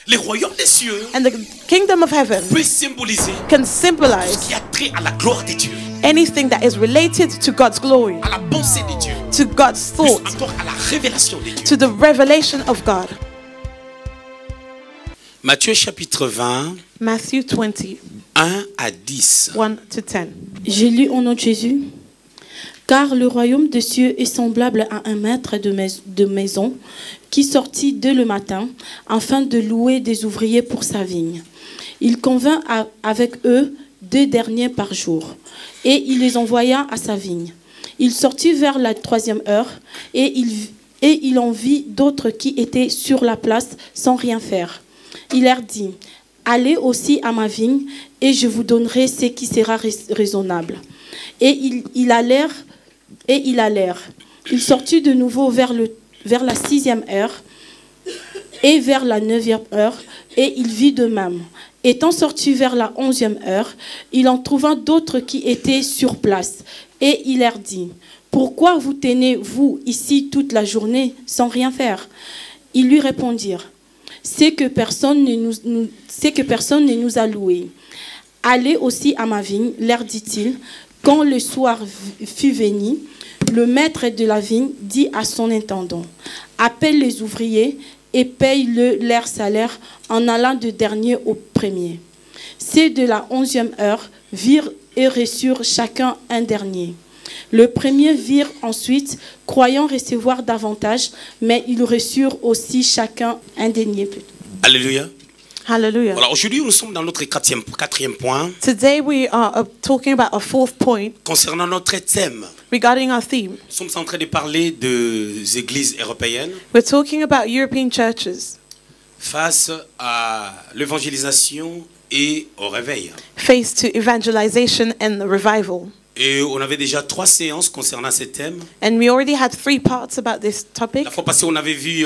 Les royaumes des cieux And the kingdom of heaven peut symboliser can ce symbolize qui a trait à la gloire de Dieu, anything that is related to God's glory, à la pensée de Dieu, to God's plus thought, encore à la révélation de Dieu. to the revelation of God. Matthieu chapitre 20, Matthew 20, 1 à 10. 1 to 10. J'ai lu au nom de Jésus. Car le royaume des cieux est semblable à un maître de maison qui sortit dès le matin afin de louer des ouvriers pour sa vigne. Il convint avec eux 2 derniers par jour et il les envoya à sa vigne. Il sortit vers la 3e heure et il en vit d'autres qui étaient sur la place sans rien faire. Il leur dit, allez aussi à ma vigne et je vous donnerai ce qui sera raisonnable. Et ils allèrent. Il sortit de nouveau vers la 6e heure et vers la 9e heure, et il vit de même. Étant sorti vers la 11e heure, il en trouva d'autres qui étaient sur place. Et il leur dit, pourquoi vous tenez-vous ici toute la journée sans rien faire? Ils lui répondirent, c'est que personne ne nous a loués. Allez aussi à ma vigne, leur dit-il. Quand le soir fut venu, le maître de la vigne dit à son intendant, appelle les ouvriers et paye-le leur salaire en allant du dernier au premier. Ceux de la 11e heure virent et reçurent chacun un dernier. Le premier virent ensuite, croyant recevoir davantage, mais ils reçurent aussi chacun un denier. Alléluia. Hallelujah. Voilà, aujourd'hui, nous sommes dans notre quatrième point Today we are talking about a fourth point concernant notre thème. regarding our theme. Nous sommes en train de parler des églises européennes We're talking about European churches face à l'évangélisation et au réveil. faced to evangelization and revival. Et on avait déjà 3 séances concernant ce thème. And we already had 3 parts about this topic. La fois passée, on avait vu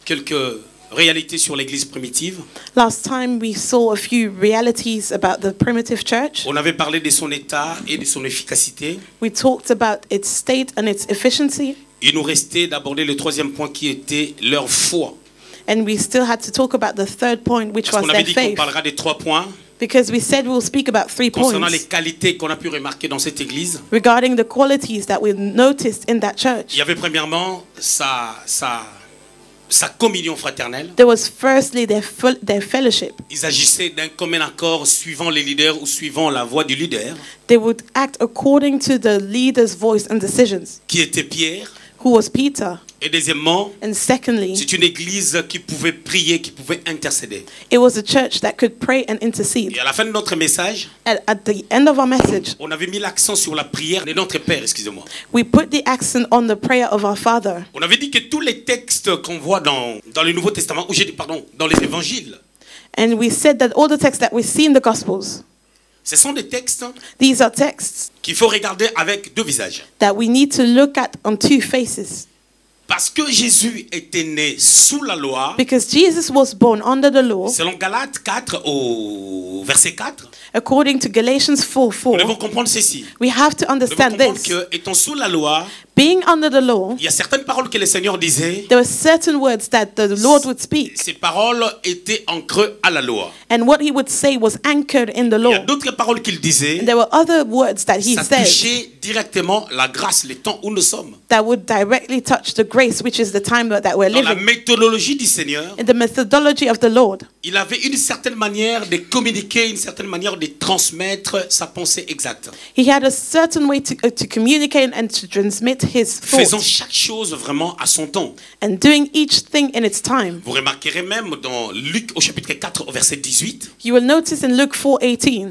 quelques réalités sur l'église primitive. Last time we saw a few realities about the primitive church. On avait parlé de son état et de son efficacité. We talked about its state and its efficiency. Il nous restait d'aborder le 3e point qui était leur foi. And we still had to talk about the third point, which Parce was qu'on avait their dit qu'on faith. parlera des 3 points Because we said we'll speak about 3 concernant les points qualités qu'on a pu remarquer dans cette église. regarding the qualities that we noticed in that Il church. y avait premièrement sa communion fraternelle. There was firstly their fellowship. Ils agissaient d'un commun accord suivant les leaders ou suivant la voix du leader, They would act according to the leader's voice and decisions, qui était Pierre. who was Peter. Et deuxièmement, And secondly, c'est une église qui pouvait prier, qui pouvait intercéder. it was a church that could pray and intercede. Et à la fin de notre message, At the end of our message, on avait mis l'accent sur la prière de notre Père, excusez-moi. we put the accent on the prayer of our Father. On avait dit que tous les textes qu'on voit dans le Nouveau Testament, dans les évangiles, And we said that all the texts that we see in the Gospels, ce sont des textes these are texts qu'il faut regarder avec 2 visages. that we need to look at on 2 faces. Parce que Jésus était né sous la loi, Because Jesus was born under the law, selon Galates 4 au verset 4, according to Galatians nous 4:4. devons comprendre ceci. We have to Nous devons understand comprendre this. que, étant sous la loi, Being under the law, il y a certaines paroles que le Seigneur disait. there were certain words that the Lord would speak, Ces paroles étaient ancrées à la loi. and what he would say was anchored in the Il y a law. d'autres paroles qu'il disait. And there were other words that he Ça said touchait directement la grâce, le temps où nous sommes. that would directly touch the grace, which is the time that we're Dans la living. méthodologie du Seigneur, In the methodology of the Lord, il avait une certaine manière de communiquer, une certaine manière de transmettre sa pensée exacte. he had a certain way to communicate and to transmit his Faisant thoughts, chaque chose vraiment à son temps. and doing each thing in its time. Vous remarquerez même dans Luc au chapitre 4 au verset 18, You will notice in Luke 4:18,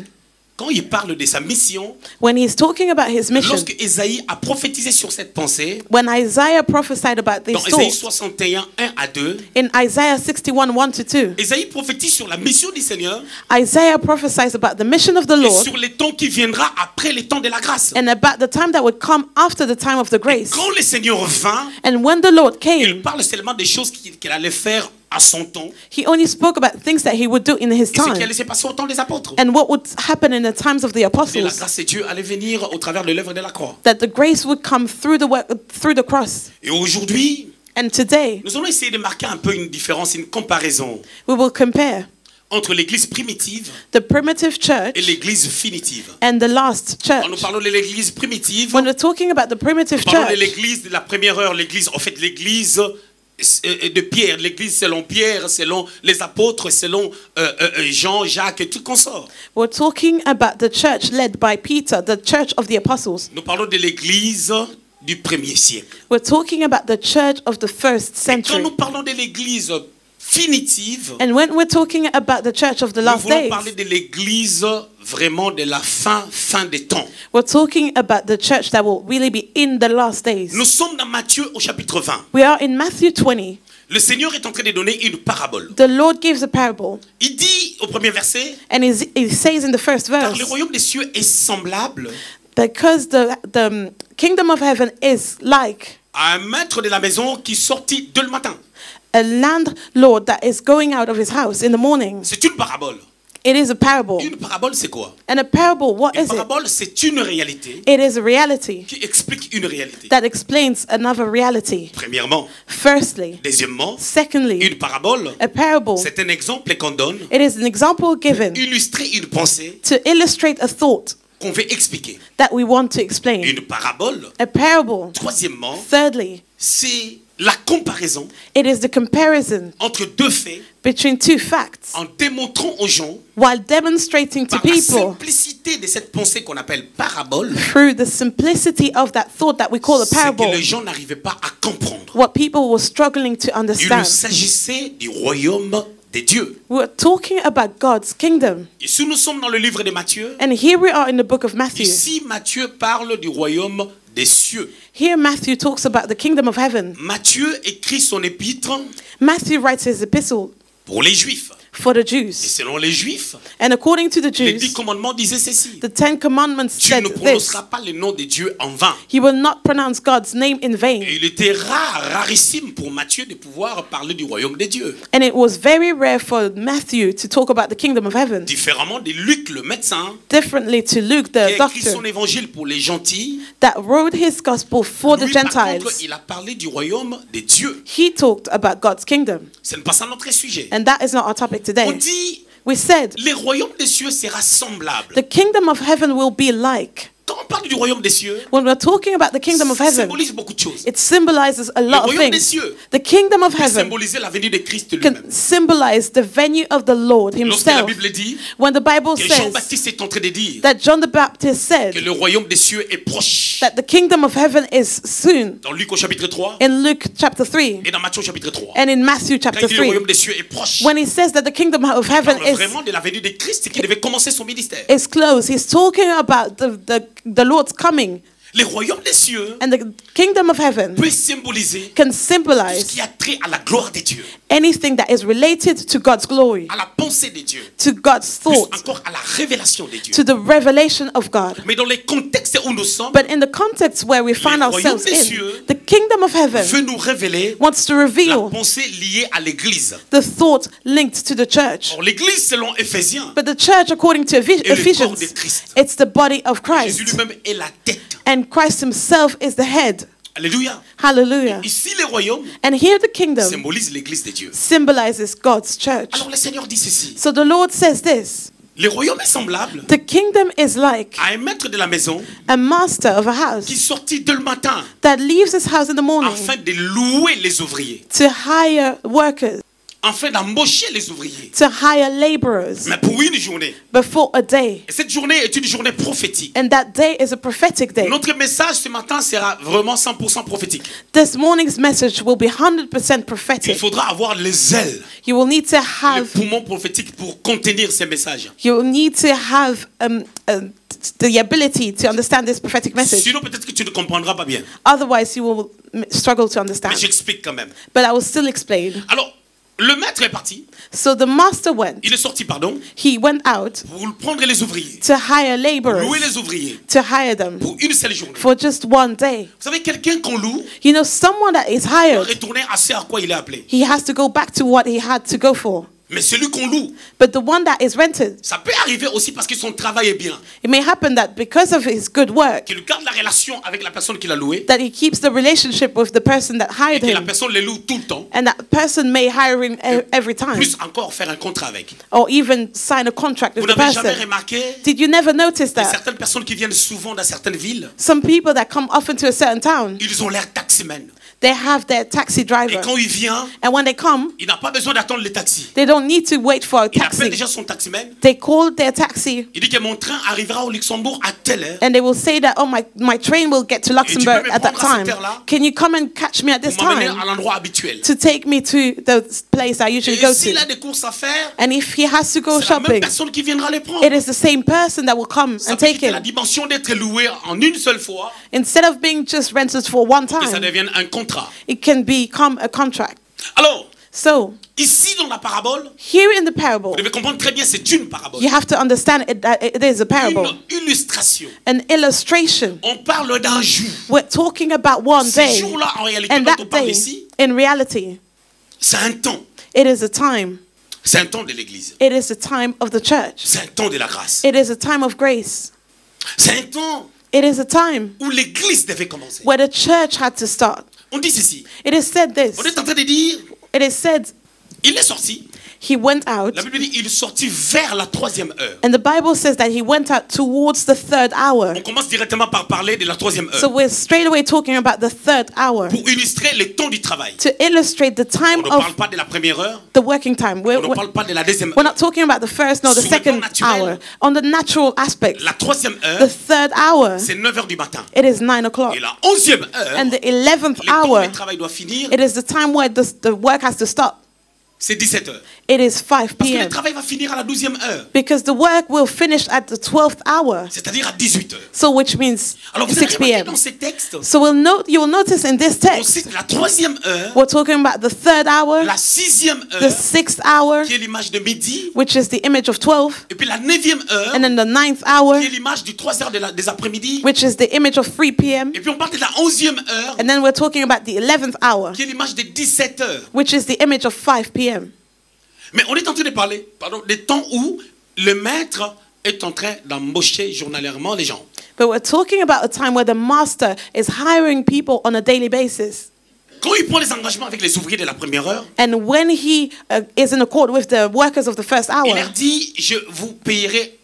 quand il parle de sa mission, when he's talking about his mission, lorsque Ésaïe a prophétisé sur cette pensée, when Isaiah prophesied about dans these Ésaïe thoughts, 61, 1 à 2, in Isaiah 61:1-2, Ésaïe prophétise sur la mission du Seigneur Isaiah prophesies about the mission of the et Lord sur les temps qui viendra après les temps de la grâce. and about the time that would come after the time of the grace. Quand le Seigneur vint, And when the Lord il came, parle seulement des choses qu'il allait faire à son temps he only spoke about things that he would do in his et ce qui time allait se passer au temps des apôtres. and what would happen in the times of the Et la apostles, grâce de Dieu allait venir au travers de l'œuvre de la croix. that the grace would come through the work, through the cross. Et aujourd'hui, And today, nous allons essayer de marquer un peu une différence, une comparaison we will compare entre l'église primitive the primitive church et l'église finitive. and the last Quand nous church. parlons de l'église primitive, When we're talking about the primitive nous parlons de church, l'église de la première heure, l'église, en fait, l'église de Pierre, l'église selon Pierre, selon les apôtres, selon Jean, Jacques et tout consort. we're talking about the church led by Peter, the church of the apostles. Nous parlons de l'église du premier siècle. We're talking about the church of the first Et quand century. nous parlons de l'église finitive, And when we're talking about the church of the nous last voulons days, parler de l'église vraiment de la fin des temps. we're talking about the church that will really be in the last days. Nous sommes dans Matthieu au chapitre 20. We are in Matthew 20. Le Seigneur est en train de donner une parabole. The Lord gives a parable, Il dit au premier verset, and he says in the first car verse, le royaume des cieux est semblable because the kingdom of heaven is like à un maître de la maison qui sortit dès le matin. a landlord that is going out of his house in the morning. C'est une parabole. It is a parable. Une parabole, c'est quoi? And a parable, what Une is it? parabole, c'est une réalité It is a reality qui explique une réalité. that explains another reality. Premièrement. Firstly. Deuxièmement, Secondly, une parabole, a parable. c'est un exemple qu'on donne, It is an example given illustrer une pensée to illustrate a thought qu'on veut expliquer. that we want to explain. Une parabole, A parable. troisièmement, Thirdly, c'est la comparaison it is the comparison entre deux faits between two facts en démontrant aux gens while demonstrating to par la people simplicité de cette pensée qu'on appelle parabole, through the simplicity of that thought that we call a c'est que parable les gens n'arrivaient pas à comprendre. what people were struggling to Il understand. s'agissait du royaume des dieux. We're talking about God's kingdom. Ici, nous sommes dans le livre de Matthieu. And here we are in the book of Matthew. Ici, Matthieu parle du royaume des cieux. Here Matthew talks about the kingdom of heaven. Matthieu écrit son épître Matthew writes his epistle pour les Juifs. for the Et Jews. selon les Juifs, And according to the les 10 Jews, commandements disaient ceci. the 10 Commandments Tu said ne this: prononceras pas le nom de Dieu en vain. you will not pronounce God's name in Et vain. il était rarissime pour Matthieu de pouvoir parler du royaume des dieux. And it was very rare for Matthew to talk about the kingdom of heaven, Différemment de Luc, le médecin, differently to Luke, qui a the écrit son doctor, évangile pour les gentils. that wrote his gospel for the Lui, par contre, Gentiles. il a parlé du royaume des dieux. He talked about God's kingdom. Ce n'est pas ça notre sujet. And that is not our topic On today. dit, We said les royaumes des cieux sera semblable. the kingdom of heaven will be like. Quand on parle du royaume des cieux, When we're talking about the kingdom of ça heaven, symbolise beaucoup de choses. it symbolizes a Le lot of royaume des things. cieux The kingdom of peut heaven symboliser la venue de Christ can lui-même. symbolize the venue of the Lord Lorsque la himself. Bible dit When the Bible que says Jean-Baptiste est en train de dire that John the Baptist que said le royaume des cieux est proche, that the kingdom of heaven is soon, dans Luc au chapitre 3 in Luke chapter 3 et dans Matthieu au chapitre 3, and in Matthew quand chapter il dit le 3, royaume des cieux est proche, when he says that the kingdom of il heaven parle vraiment de la venue de Christ qui devait commencer son ministère. is close, he's talking about the Lord's coming. Le royaume des cieux And the kingdom of heaven peut symboliser can tout ce symbolize qui a trait à la gloire de Dieu, anything that is related to God's glory, à la pensée de Dieu, to God's plus thought, encore à la révélation de Dieu. to the revelation of God. Mais dans les contextes où nous sommes, But in the context where we find Le royaume ourselves des in, cieux the kingdom of heaven veut nous révéler wants to la reveal pensée liée à l'Église. the thought linked to the church. Or, l'Église, selon Éphésiens, But the church, according to le corps Ephesians, de Christ. it's the body of Jésus Christ. lui-même est la tête. And Christ himself is the head. Alléluia. Hallelujah. Ici, les royaumes And here the kingdom symbolisent l'Église de Dieu. symbolizes God's church. Alors, le Seigneur dit ceci. So the Lord says this: Le royaume est semblable the kingdom is like à un maître de la maison a master of a qui house sortit dès le matin that leaves his house in the morning afin de louer les ouvriers, to hire workers, afin d'embaucher les ouvriers. to hire laborers, Mais pour une journée. but for a day. Et cette journée est une journée prophétique. And that day is a prophetic day. Notre message ce matin sera vraiment 100% prophétique. This morning's message will be 100% Il prophetic. faudra avoir les ailes, You will need to les have poumons prophétiques pour contenir ces messages. you will need to have the ability to understand this prophetic message. Sinon, peut-être que tu ne comprendras pas bien. Otherwise, you will struggle to Mais understand. j'explique quand même. But I will still explain. Alors, le maître est parti. So the master went. Il est sorti, pardon, He went out pour prendre les ouvriers. to hire laborers, Louer les ouvriers to hire them pour une seule journée. for just one day. Vous savez, quelqu'un qu'on loue You know, someone that is doit hired, retourner à ce à quoi il est appelé. he has to go back to what he had to go for. Mais celui qu'on loue, But the one that is rented, ça peut arriver aussi parce que son travail est bien. it may happen that because of his good work, Qu'il garde la relation avec la personne qui l'a loué. that he keeps the relationship with the person that Et hired que la him. personne les loue tout le temps. And that person may hire him every time. Plus encore faire un contrat avec. Or even sign a contract Vous with the n'avez jamais person. remarqué Did you never notice que that? certaines personnes qui viennent souvent dans certaines villes, Some people that come often to a certain town, ils ont l'air taximen. they have their taxi Et driver. quand il vient, And when they come, il n'a pas besoin d'attendre le taxi. they don't need to wait for a Il appelle taxi. déjà son taximan. They call their taxi Il dit que mon train arrivera au Luxembourg à telle heure. and they will say that, oh, my train will get to Luxembourg me at that prendre à cette time. heure-là? Can you come and catch me at this Pour m'amener time à l'endroit habituel. to take me to the place I Et usually go s'il a to? des courses à faire, And if he has to go c'est la même shopping, personne qui viendra les prendre. it is the same person that will come Ça and peut take quitter la him. dimension d'être loué en une seule fois, Instead of being just rented for one que ça time, devienne un contrat. it can become a contract. Alors, So, ici dans la parabole, here in the parable, vous devez comprendre très bien, c'est une parabole. you have to understand that it is a parable, Une illustration. an illustration. On parle d'un jour. We're talking about one Ce day, jour-là, en réalité, and dont on that parle day, ici, in reality, c'est un temps. it is a time. C'est un temps de l'Église. It is a time of the church. C'est un temps de la grâce. It is a time of grace. C'est un temps It is a time où l'Église devait commencer. where the church had to start. On dit ceci. It is said this. On est en train de dire, It is said il est sorti. he went out, La Bible dit, il est sorti vers la 3e heure. and the Bible says that he went out towards the third hour. On commence directement par parler de la 3e So heure. we're straight away talking about the third hour Pour illustrer le temps du travail. to illustrate the On time ne parle of pas de la première heure. the working time. On ne parle pas de la 2e We're heure. not talking about the first nor the Sur le plan second naturel. hour. On the natural aspect, La 3e the heure, third hour, c'est 9 heures du matin. it is 9 o'clock. Et la 11e heure, And the 11th le temps hour, du travail doit finir, it is the time where the work has to stop. c'est 17 heures. It is 5 Parce que le p.m. travail va finir à la 12e heure. Because the work will finish at the 12th hour. C'est-à-dire à 18 heures. So which means Alors vous avez 6 remarqué p.m. dans ces textes, So you will notice in this on text, cite la 3e heure, we're talking about the third hour, la 6e the heure, 6th hour, qui est l'image de midi, which is the image of 12, et puis la 9e heure, and then the 9th hour, qui est l'image du 3 heures des après-midi, which is the image of 3 p.m. et puis on parle de la 11e heure, And then we're talking about the 11th hour, qui est l'image des 17 heures. which is the image of 5 p.m. Mais on est en train de parler, des temps où le maître est en train d'embaucher journalièrement les gens. But we're talking about a time where the master is hiring people on a daily basis. Quand il prend les engagements avec les ouvriers de la première heure, And when he is in accord with the workers of the first il hour, leur dit, je vous payerai,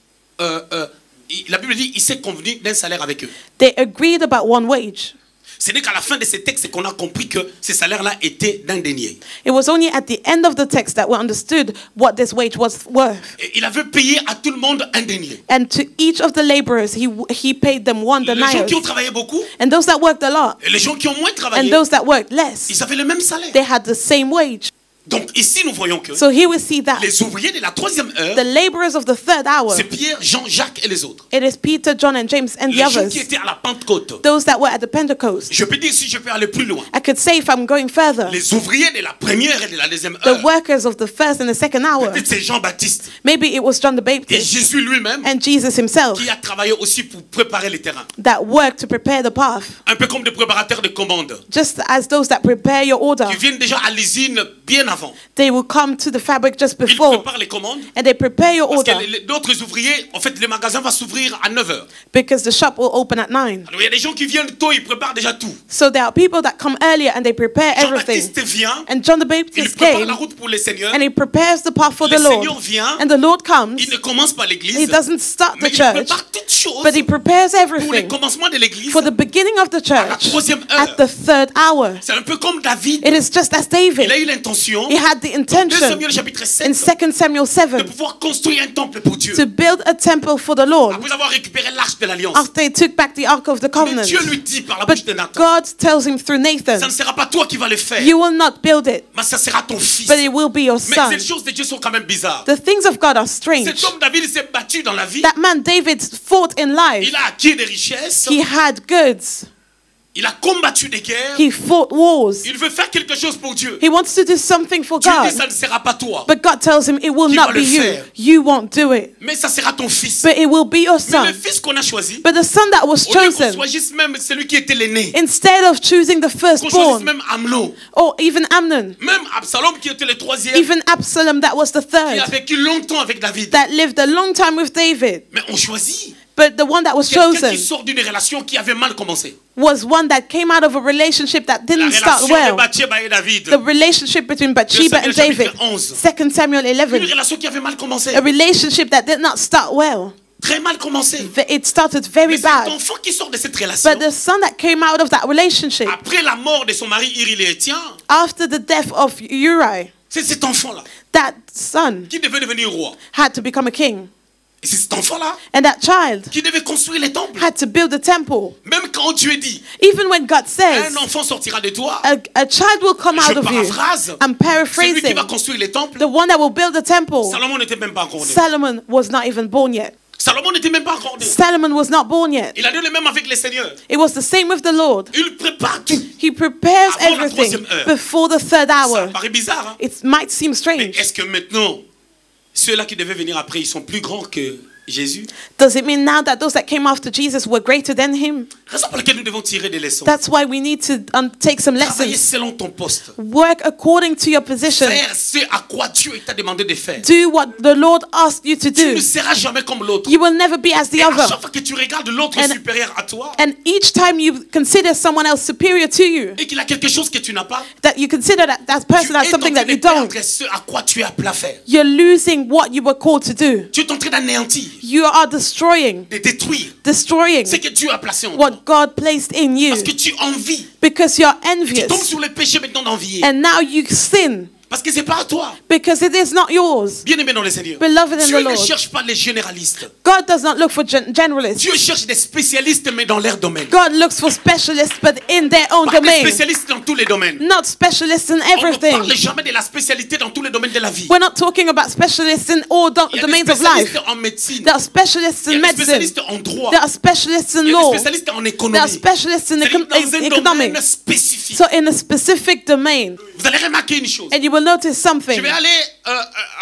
la Bible dit, il s'est convenu d'un salaire avec eux. they agreed about one wage. Ce n'est qu'à la fin de ces textes qu'on a compris que ces salaires-là étaient d'un denier. It was only at the end of the text that we understood what this wage was worth. Et il avait payé à tout le monde un denier. And to each of the laborers, he paid them one Les gens denarius. qui ont travaillé beaucoup And those that worked a lot, et les gens qui ont moins and travaillé, those that worked less, ils avaient le même salaire. they had the same wage. Donc ici, nous voyons que So here we see that les ouvriers de la 3e heure, the laborers of the third hour, c'est Pierre, Jean, Jacques et les autres. it is Peter, John, and James, and the Les gens others, qui étaient à la Pentecôte. those that were at the Pentecost. Je peux dire, si je peux aller plus loin, I could say if I'm going further, les ouvriers de la première et de la 2e the heure, workers of the first and the second hour, peut-être c'est Jean-Baptiste maybe it was John the et Baptist Jésus lui-même and Jesus himself qui a travaillé aussi pour préparer les terrains. that worked to prepare the path, Un peu comme des préparateurs de commandes just as those that prepare your order. qui viennent déjà à l'usine bien avant. They will come to the fabric just Ils before préparent les commandes. and they prepare your Parce order que d'autres ouvriers, en fait, le magasin va s'ouvrir à 9 heures. because the shop will open at 9. Alors il y a des gens qui viennent tôt, ils préparent déjà tout. So there are people that come earlier and they prepare everything. Jean-Baptiste vient, And John the il Baptist prépare came la route pour les seigneurs. and he prepares the path for Le the Seigneur Lord. vient, And the Lord comes, il ne commence pas he l'église, doesn't start mais the il church, prépare toutes choses but he prepares pour le everything commencement de l'église. for the beginning of the À la church 3e at heure. the third hour. C'est un peu comme David. It is just as Il a David, eu l'intention, he had the dans 2 intention Samuel chapitre 7, in 2 Samuel de 7 pouvoir construire un temple pour Dieu. to build a temple for the Lord Après avoir récupéré l'arche de l'alliance. after he took back the Ark of the Mais Covenant. Dieu lui dit par la But bouche de Nathan, God tells him through Nathan, ça ne sera pas toi qui vas le faire, you will not build it, mais ça sera ton fils. but it will be your Mais son. les choses de Dieu sont quand même bizarres. The things of God are strange. Cet homme David s'est battu dans la vie. That man David fought in life. Il a acquis des richesses. He had goods. Il a combattu des guerres. He fought wars. Il veut faire quelque chose pour Dieu. He wants to do something for Dieu God. dit, ça ne sera pas toi. But God tells him it will Qui not va be le you. faire? You won't do it. Mais ça sera ton fils. But it will be your Mais le son. fils qu'on a choisi, But the son that was au lieu qu'on chosen, choisisse même celui qui était l'aîné, instead of choosing the qu'on choisisse firstborn, même Amnon, or even Amnon, même Absalom qui était le troisième, even Absalom that was the qui a third, vécu longtemps avec David. that lived a long time with David. Mais on choisit But the one that was quelqu'un chosen qui sort d'une relation qui avait mal commencé. was one that came out of a relationship that La didn't start relation de well. Bathsheba et David. The relationship between Bathsheba and David. 2 Samuel Une 11. relation qui avait mal commencé. A relationship that did not start well. Très mal commencé. It started very Mais cet bad. enfant qui sort de cette relation, But the son that came out of that relationship, après la mort de son mari Uri le Héthien, after the death of Uriah, c'est cet enfant-là that son qui devait devenir roi. had to become a king. Et c'est cet enfant-là And that child qui devait construire les temples. had to build a temple. Même quand Dieu dit, Even when God says, un enfant sortira de toi, a child will come out je of you. paraphrase, I'm celui qui va paraphrasing. construire les temples, The one that will build the temple. Salomon n'était même pas encore né. Solomon was not even born yet. Salomon n'était même pas encore né. Solomon was not born yet. Il a dit le même avec les seigneurs. It was the same with the Lord. Il prépare tout. He prepares Avant la everything troisième heure. before the third Ça hour. paraît bizarre, hein? It might seem Mais strange. est-ce que maintenant, ceux-là qui devaient venir après, ils sont plus grands que Jésus? Does it mean now that those that came after Jesus were greater than him? Raison pour laquelle nous devons tirer des leçons. That's why we need to take some Travailler lessons. selon ton poste. Work according to your position. Faire ce à quoi Dieu t'a demandé de faire. Do what the Lord asked you to Tu ne do. seras jamais comme l'autre. You will never be as the Et à other. chaque fois que tu regardes l'autre And- supérieur à toi And each time you consider someone else superior to you, et qu'il a quelque chose que tu n'as pas, that you consider that tu person has es en something train that you de don't, perdre ce à quoi tu es appelé à faire. you're losing what you were called to do. Tu es en train d'anéantir, You are destroying de détruire destroying ce que Dieu a placé en toi. what God placed in you Parce que tu envies. because you're Tu tombes envious. sur le péché maintenant d'envier. And now you sin Parce que c'est pas à toi. because it is not yours. Bien aimé dans le Seigneur. Beloved in Dieu the ne Lord. cherche pas les généralistes. God does not look for generalists. Dieu cherche des spécialistes mais dans leur domaine. God looks for specialists but in their own Pas des domain. spécialistes dans tous les domaines. Not specialists in On ne everything. parle jamais de la spécialité dans tous les domaines de la vie. We're not talking about specialists in all Il y a des domains of life. spécialistes en médecine. There are specialists Il y in a des medicine. spécialistes en droit. There are specialists in Il y a law. des spécialistes en There économie. are specialists in C'est-à-dire dans un economics. domaine spécifique. So in a specific domain. Vous allez remarquer une chose. And you will notice something. Je vais aller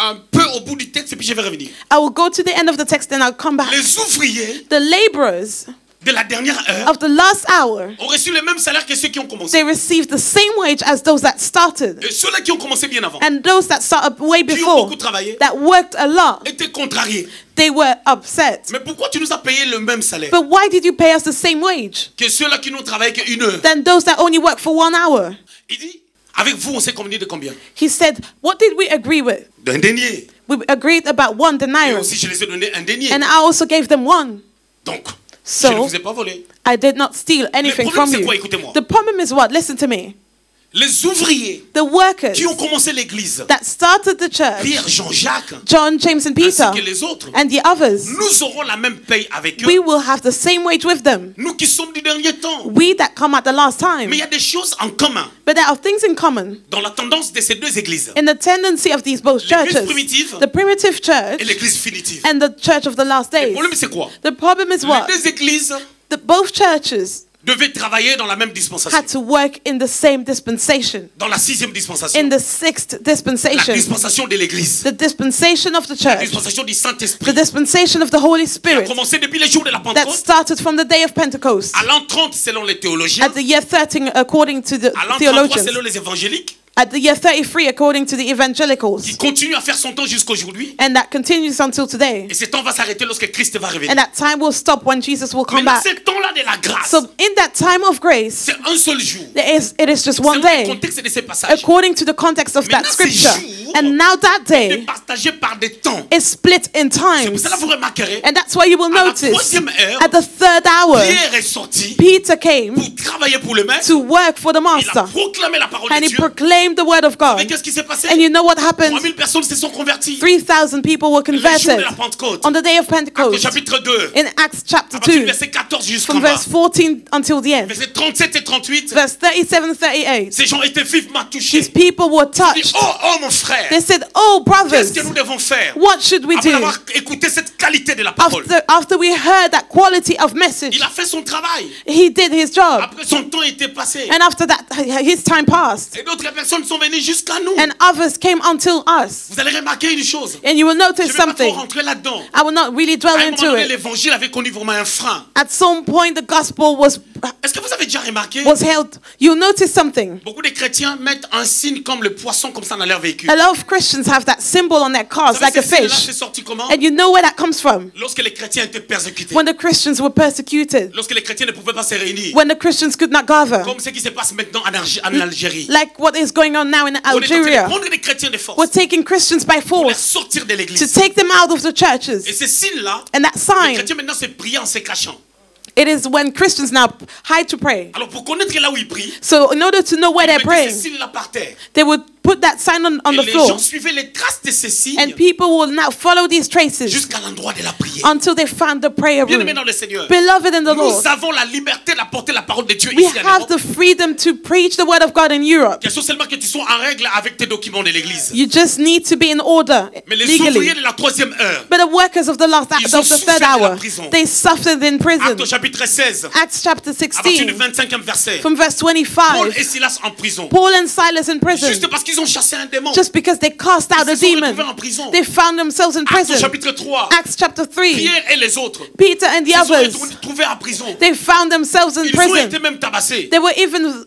un peu au bout du texte et puis je vais revenir. I will go to the end of the text and I'll come back. Les ouvriers The laborers de la dernière heure of the last hour, ont reçu le même salaire que ceux qui ont commencé. they received the same wage as those that started. Et ceux-là qui ont commencé bien avant, And those that started way qui ont before, beaucoup travaillé, that worked a lot, étaient contrariés. they were upset. Mais pourquoi tu nous as payé le même salaire But why did you pay us the same wage que ceux-là qui n'ont travaillé qu'une heure? than those that only work for 1 hour? Il dit, avec vous, on s'est convenu de combien? He said, what did we agree with? D'un denier. We agreed about 1 Et denarius. aussi, je les ai donné un denier. And I also gave them 1. Donc, So- je ne vous ai pas volé. I did not steal anything problème, from c'est you. quoi? Écoutez-moi. The problem is what? Listen to me. Les ouvriers The workers qui ont commencé l'église, that started the church, Pierre, Jean-Jacques, John, James, and Peter, ainsi que les autres, and the others, nous aurons la même paye avec we eux. will have the same wage with them. Nous qui sommes du dernier temps. We that come at the last time. Mais il y a des choses en commun But there are things in common dans la tendance de ces deux églises. in the tendency of these both L'église churches. primitive The primitive et church l'église finitive. and the church of the last Le days. problème, c'est quoi? The problem is what? Les deux églises Both churches devaient travailler dans la même dispensation. had to work in the same dispensation. Dans la sixième dispensation. In the sixth La dispensation. dispensation de l'église. The dispensation of the La church. dispensation du The Saint-Esprit. dispensation of the Holy Qui a Spirit. commencé depuis les jours de la That Pentecôte. started from the day of Pentecost. À l'an 30 selon les théologiens. At the year 13 according to the À l'an 33 theologians. selon les évangéliques. At the year 33 according to the Qui evangelicals. continue à faire son temps jusqu'aujourd'hui. And that continues until today. Et ce temps va s'arrêter lorsque Christ va revenir. And that time will stop when Jesus will Mais come dans back. ce temps-là de la grâce, So in that time of grace, c'est un seul jour. it is just one Selon le day. contexte de ces passages. According to the context of that Maintenant, ces scripture. jours And now that C'est day partagé par des temps. is split in C'est pour times. cela que vous remarquerez, And that's why you will à la notice troisième heure, at the third hour, Pierre est sorti Peter came pour travailler pour le maître. to work for the Il a master. proclamé la parole And de he Dieu. proclaimed proclaimed the word of Vous savez God. qu'est-ce qui s'est passé? And you know what happened? 3000 personnes se sont converties. 3,000 people were Le jour de converted la Pentecôte. on the day of Actes Pentecost. chapitre 2. In Acts chapter À partir du 2, verset 14 jusqu'en from bas. verse 14 until the end. Versets 37 et 38. Verse 37, 38. Ces gens étaient vivement touchés. These people were Ils disent, touched. oh mon frère, They said, "Oh, qu'est-ce brothers, que nous devons faire? what should we Après do?" avoir écouté cette qualité de la parole. After we heard that quality of message, Il a fait son travail. he did his job. Après, son temps était passé. And after that, his time passed. Et d'autres personnes sont venues jusqu'à nous. And others came until us. Vous allez remarquer une chose. And you will Je notice ne vais pas trop something. rentrer là-dedans. I will not really À dwell un moment into donné, it. l'évangile avait connu vraiment un frein. At some point, the gospel was Est-ce que vous avez déjà remarqué? held. You'll notice something. Beaucoup de chrétiens mettent un signe comme le poisson comme ça dans leur véhicule. A lot of Christians have that symbol on their cars, Vous like savez, a ce signe-là, fish. c'est sorti comment? And you know where that comes from? Lorsque les chrétiens étaient persécutés. When the Christians were persecuted. Lorsque les chrétiens ne pouvaient pas se réunir. When the Christians could not gather. Comme ce qui se passe maintenant en Algérie. Like what is going on now in On est en train Algeria. de prendre les chrétiens de force. We're taking Christians by Pour les force sortir de to l'église. take them out of the Et churches. ces signes-là, And that les sign, chrétiens maintenant se prient en se cachant. it is when Christians now hide to pray. Alors pour connaître là où ils prient, So in order to know where ils they're mettaient ces praying, signes-là par terre. they would put that sign on Et the les floor. gens suivaient les traces de ces signes And people will now follow these traces jusqu'à l'endroit de la prière. until they find the prayer Bien room. aimé dans le Seigneur, Beloved in the nous Lord, avons la liberté d'apporter la parole de Dieu we ici en have Europe. the freedom to preach the word of God in Europe. Question seulement que tu sois en règle avec tes documents de l'église. You just need to be in order Mais les ouvriers legally. de la troisième heure, But the workers of the Ils ont of the souffert third de la hour, prison. they suffered in prison. Acte au chapitre 16, Acts chapter à partir du 16, 25e verset, from verse Paul 25, et Silas en prison. Paul and Silas in prison, Juste parce qu'ils ont chassé un démon. just because they cast out a Ils se sont demon, retrouvés en prison. they found themselves in Acte au prison. chapitre 3, Acts chapter 3, Pierre et les autres Peter and the se sont others, retrouvés en prison. they found themselves in Ils ont été prison. même tabassés. They were even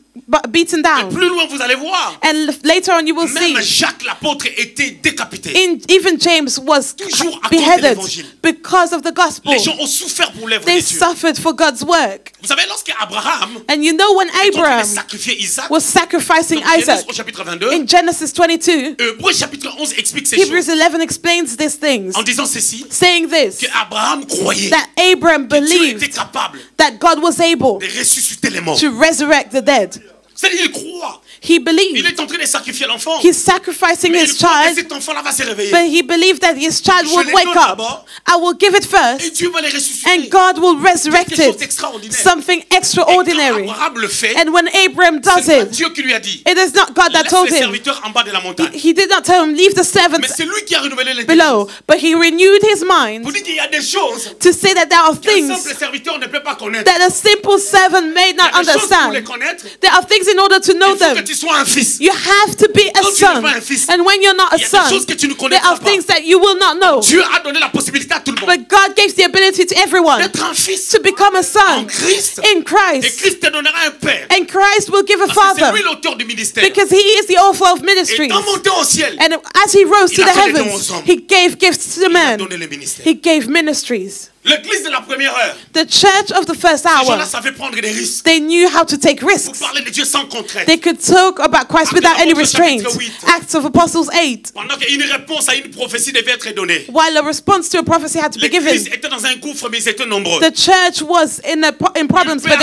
beaten Et down. plus loin, vous allez voir, And later on, you will see, même Jacques l'apôtre était décapité. even James was Toujours à cause de beheaded l'évangile. because of the gospel. Les gens ont souffert pour l'œuvre They de Dieu. suffered for God's work. Vous savez, lorsque Abraham And you know when est en train de Abraham sacrifier Isaac, was sacrificing dans Genèse Isaac au chapitre 22, in Genesis 22, Hébreux chapitre 11 explique ces Hebrews choses 11 explains these things, en disant ceci, saying this, que Abraham croyait that Abraham que Dieu était believed capable that God was able de ressusciter les morts. to resurrect the dead. C'est-à-dire, il croit. He Il believed. est en train de sacrifier l'enfant. He's sacrificing Mais his il croit que child, cet enfant-là va se réveiller. but he believed that his child Je would les wake donne up. d'abord. I will give it Et first, Dieu va les ressusciter. and God will resurrect Quelque chose it. d'extraordinaire. Something Et quand extraordinary. Abraham le fait, And when Abraham does c'est pas it, Dieu qui lui a dit. it is not God that Laisse told les him. serviteurs en bas de la montagne. He did not tell him, leave the Mais servants c'est lui qui a renouvelé below, l'intelligence. but he renewed his mind Pour dire qu'il y a des choses to say that there are qu'un things simple serviteur ne peut pas connaître. that a simple servant may Il y a not des choses pour les understand. connaître. There are things in order to know Il faut que them. tu sois un fils. You have to be a Quand tu n'es son. pas un fils, And when you're not a il y a des son, choses que tu ne there connaîtras are pas. things that you will not know. Dieu a donné la possibilité à tout le monde But God gives the ability to everyone d'être un fils to become a en son Christ. in Et Christ. Christ te donnera un père. And Christ will give a Parce que c'est lui father l'auteur du ministère. because he is the author of Et ministries. dans monté au ciel, And as he rose to Il a the fait des dons heavens, aux hommes. he gave gifts to il a men. donné le ministère. He gave ministries. L'église de la première heure, The church of the first ces hour, gens-là savaient prendre des risques. they knew how to take Pour risks. parler de Dieu sans contrainte. They could talk about Christ Actes without des any Apôtres, restraint. chapitre 8. Acts of Apostles 8. Pendant qu'une réponse à une prophétie devait être donnée. While a response to a prophecy had to be L'église given, était dans un gouffre, mais ils étaient nombreux. the church was in problems, but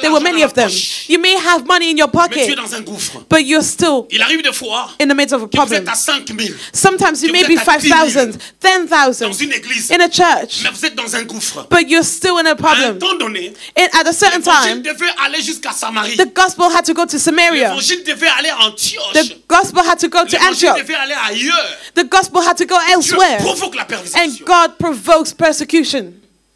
there were many of them. You may have money in your Mais tu es pocket, dans un gouffre. but you're still Il arrive des fois in the midst of a que vous problem. êtes à 5000 Sometimes you que may vous be êtes à 5,000, 10,000 dans une église, in a church, mais vous êtes dans un gouffre. but you're still in a À un problem. temps donné, And at a certain l'évangile time, devait aller jusqu'à Samarie. the gospel had to go to Samaria. L'évangile devait aller à Antioche. The gospel had to go to L'évangile Antioch. devait aller ailleurs. The gospel had to go Dieu elsewhere. provoque la And persécution. God provokes persecution.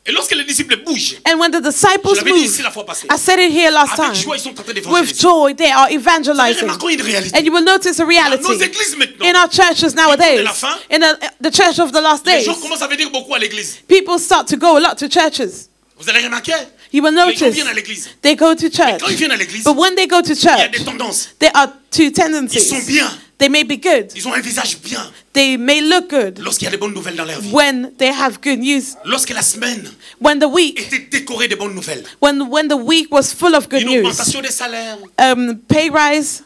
Et lorsque les disciples bougent, And when the je disciples l'avais dit ici moved, la fois passée, I said it here last avec time, joie, ils sont en train with d'évangéliser. joy they are Vous evangelizing. remarquez une réalité. And you will notice a Dans nos reality églises maintenant, in our churches nowadays, in the church of the last les days. gens commencent à venir beaucoup à l'église. People start to go a lot to churches. Vous allez remarquer, You will les gens notice viennent à l'église. they go to church. Quand ils viennent à l'église, But when they go to il y a church, des tendances. there are two Ils tendencies. sont bien. They may be good. Ils ont un visage bien. They may look good Lorsqu'il y a des bonnes nouvelles dans leur vie. when they have good news. Lorsque la semaine When the week, était décorée de bonnes nouvelles. when the week was full of good Une news, augmentation des salaires. pay rise,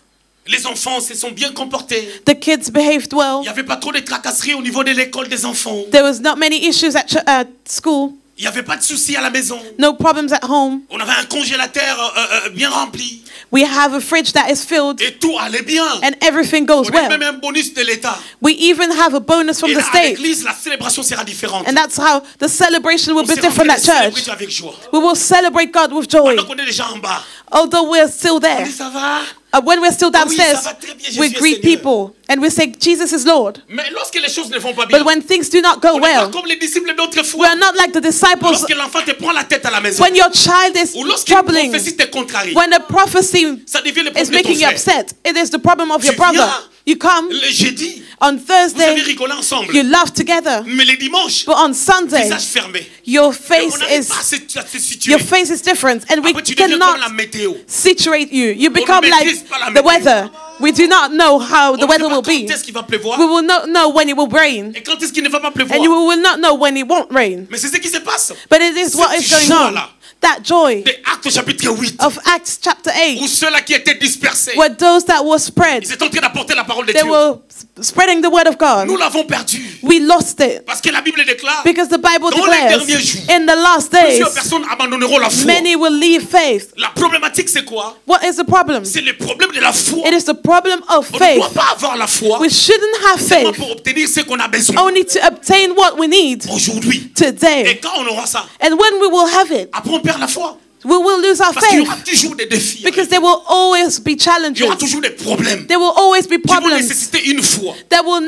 Les enfants se sont bien comportés. the kids behaved well. Il n'y avait pas trop de tracasseries au niveau de l'école des enfants. There was not many issues at school. Il n'y avait pas de soucis à la maison. no problems at home. On avait un congélateur bien rempli. We have a fridge that is filled Et tout allait bien. and everything goes On a well. même un bonus de l'État. We even have a bonus from Et the là, à state. l'église, la célébration sera différente. And that's how the celebration will On be sera en different train at de church. célébrer Dieu avec joie. We will celebrate God with joy. Pendant qu'on est déjà en bas. Although we're still On there. dit ça va. When we're still Ah oui, ça downstairs, va très bien, we Jésus est greet Seigneur. people and we say, Jesus is Lord. Mais lorsque les choses ne vont pas bien, But when things do not go on n'est pas well, comme les disciples d'autrefois. we are not like the disciples. Lorsque l'enfant te prend la tête à la maison. When your child is Ou lorsqu'une troubling, prophétie te contrarie. when a prophecy Ça devient le is problème de ton making you frère. upset, it is the problem of your Tu viens brother. You come Le jeudi, on vous Thursday, allez rigoler ensemble. you laugh together, Mais les dimanches, but on Sunday, visage fermé. your Et face on n'arrive is pas à se situer. your face is different, and we Après, tu deviens comme la cannot météo. situate you. You become ne like maîtrise pas la the météo. weather. We do not know how the On ne sait weather pas will quand be. est-ce qu'il va pleuvoir. We will not know when it will rain, Et quand est-ce qu'il ne va pas pleuvoir. and you will not know when it won't rain. Mais c'est ce qui se passe. But it is what is going on. joie-là. That joy Des Actes chapitre 8. of Acts chapter Où 8, ceux-là qui étaient dispersés, where those that were spread, ils étaient en train d'apporter la parole de they Dieu. were spreading the word of God. Nous l'avons perdu. We lost it Parce que la Bible déclare, because the Bible dans les declares derniers jours, in the last days, plusieurs personnes abandonneront la foi. many will leave faith. La problématique, c'est quoi? What is the problem? C'est le problème de la foi. It is the problem of On ne faith. doit pas avoir la foi We shouldn't have seulement faith pour obtenir ce qu'on a besoin only to obtain what we need aujourd'hui. Et today. quand on aura ça, And when we will have it, après on perd la foi. we will lose our Parce qu'il y faith aura toujours des défis. because there will always be Il y challenges. aura toujours des problèmes There will always be qui vont problems nécessiter une foi. that will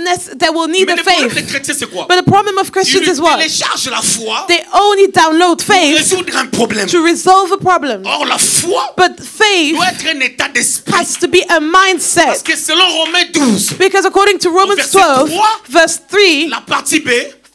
need Mais a le problème des faith. chrétiens, c'est quoi? But the problem of Christians Ils is what? téléchargent la foi They only download pour faith résoudre un problème. to resolve a problem. Or, la foi But faith doit être un état d'esprit. has to be a Parce mindset. que selon Romains 12, Because according to Romans verset 12, 3, verse 3, la partie B,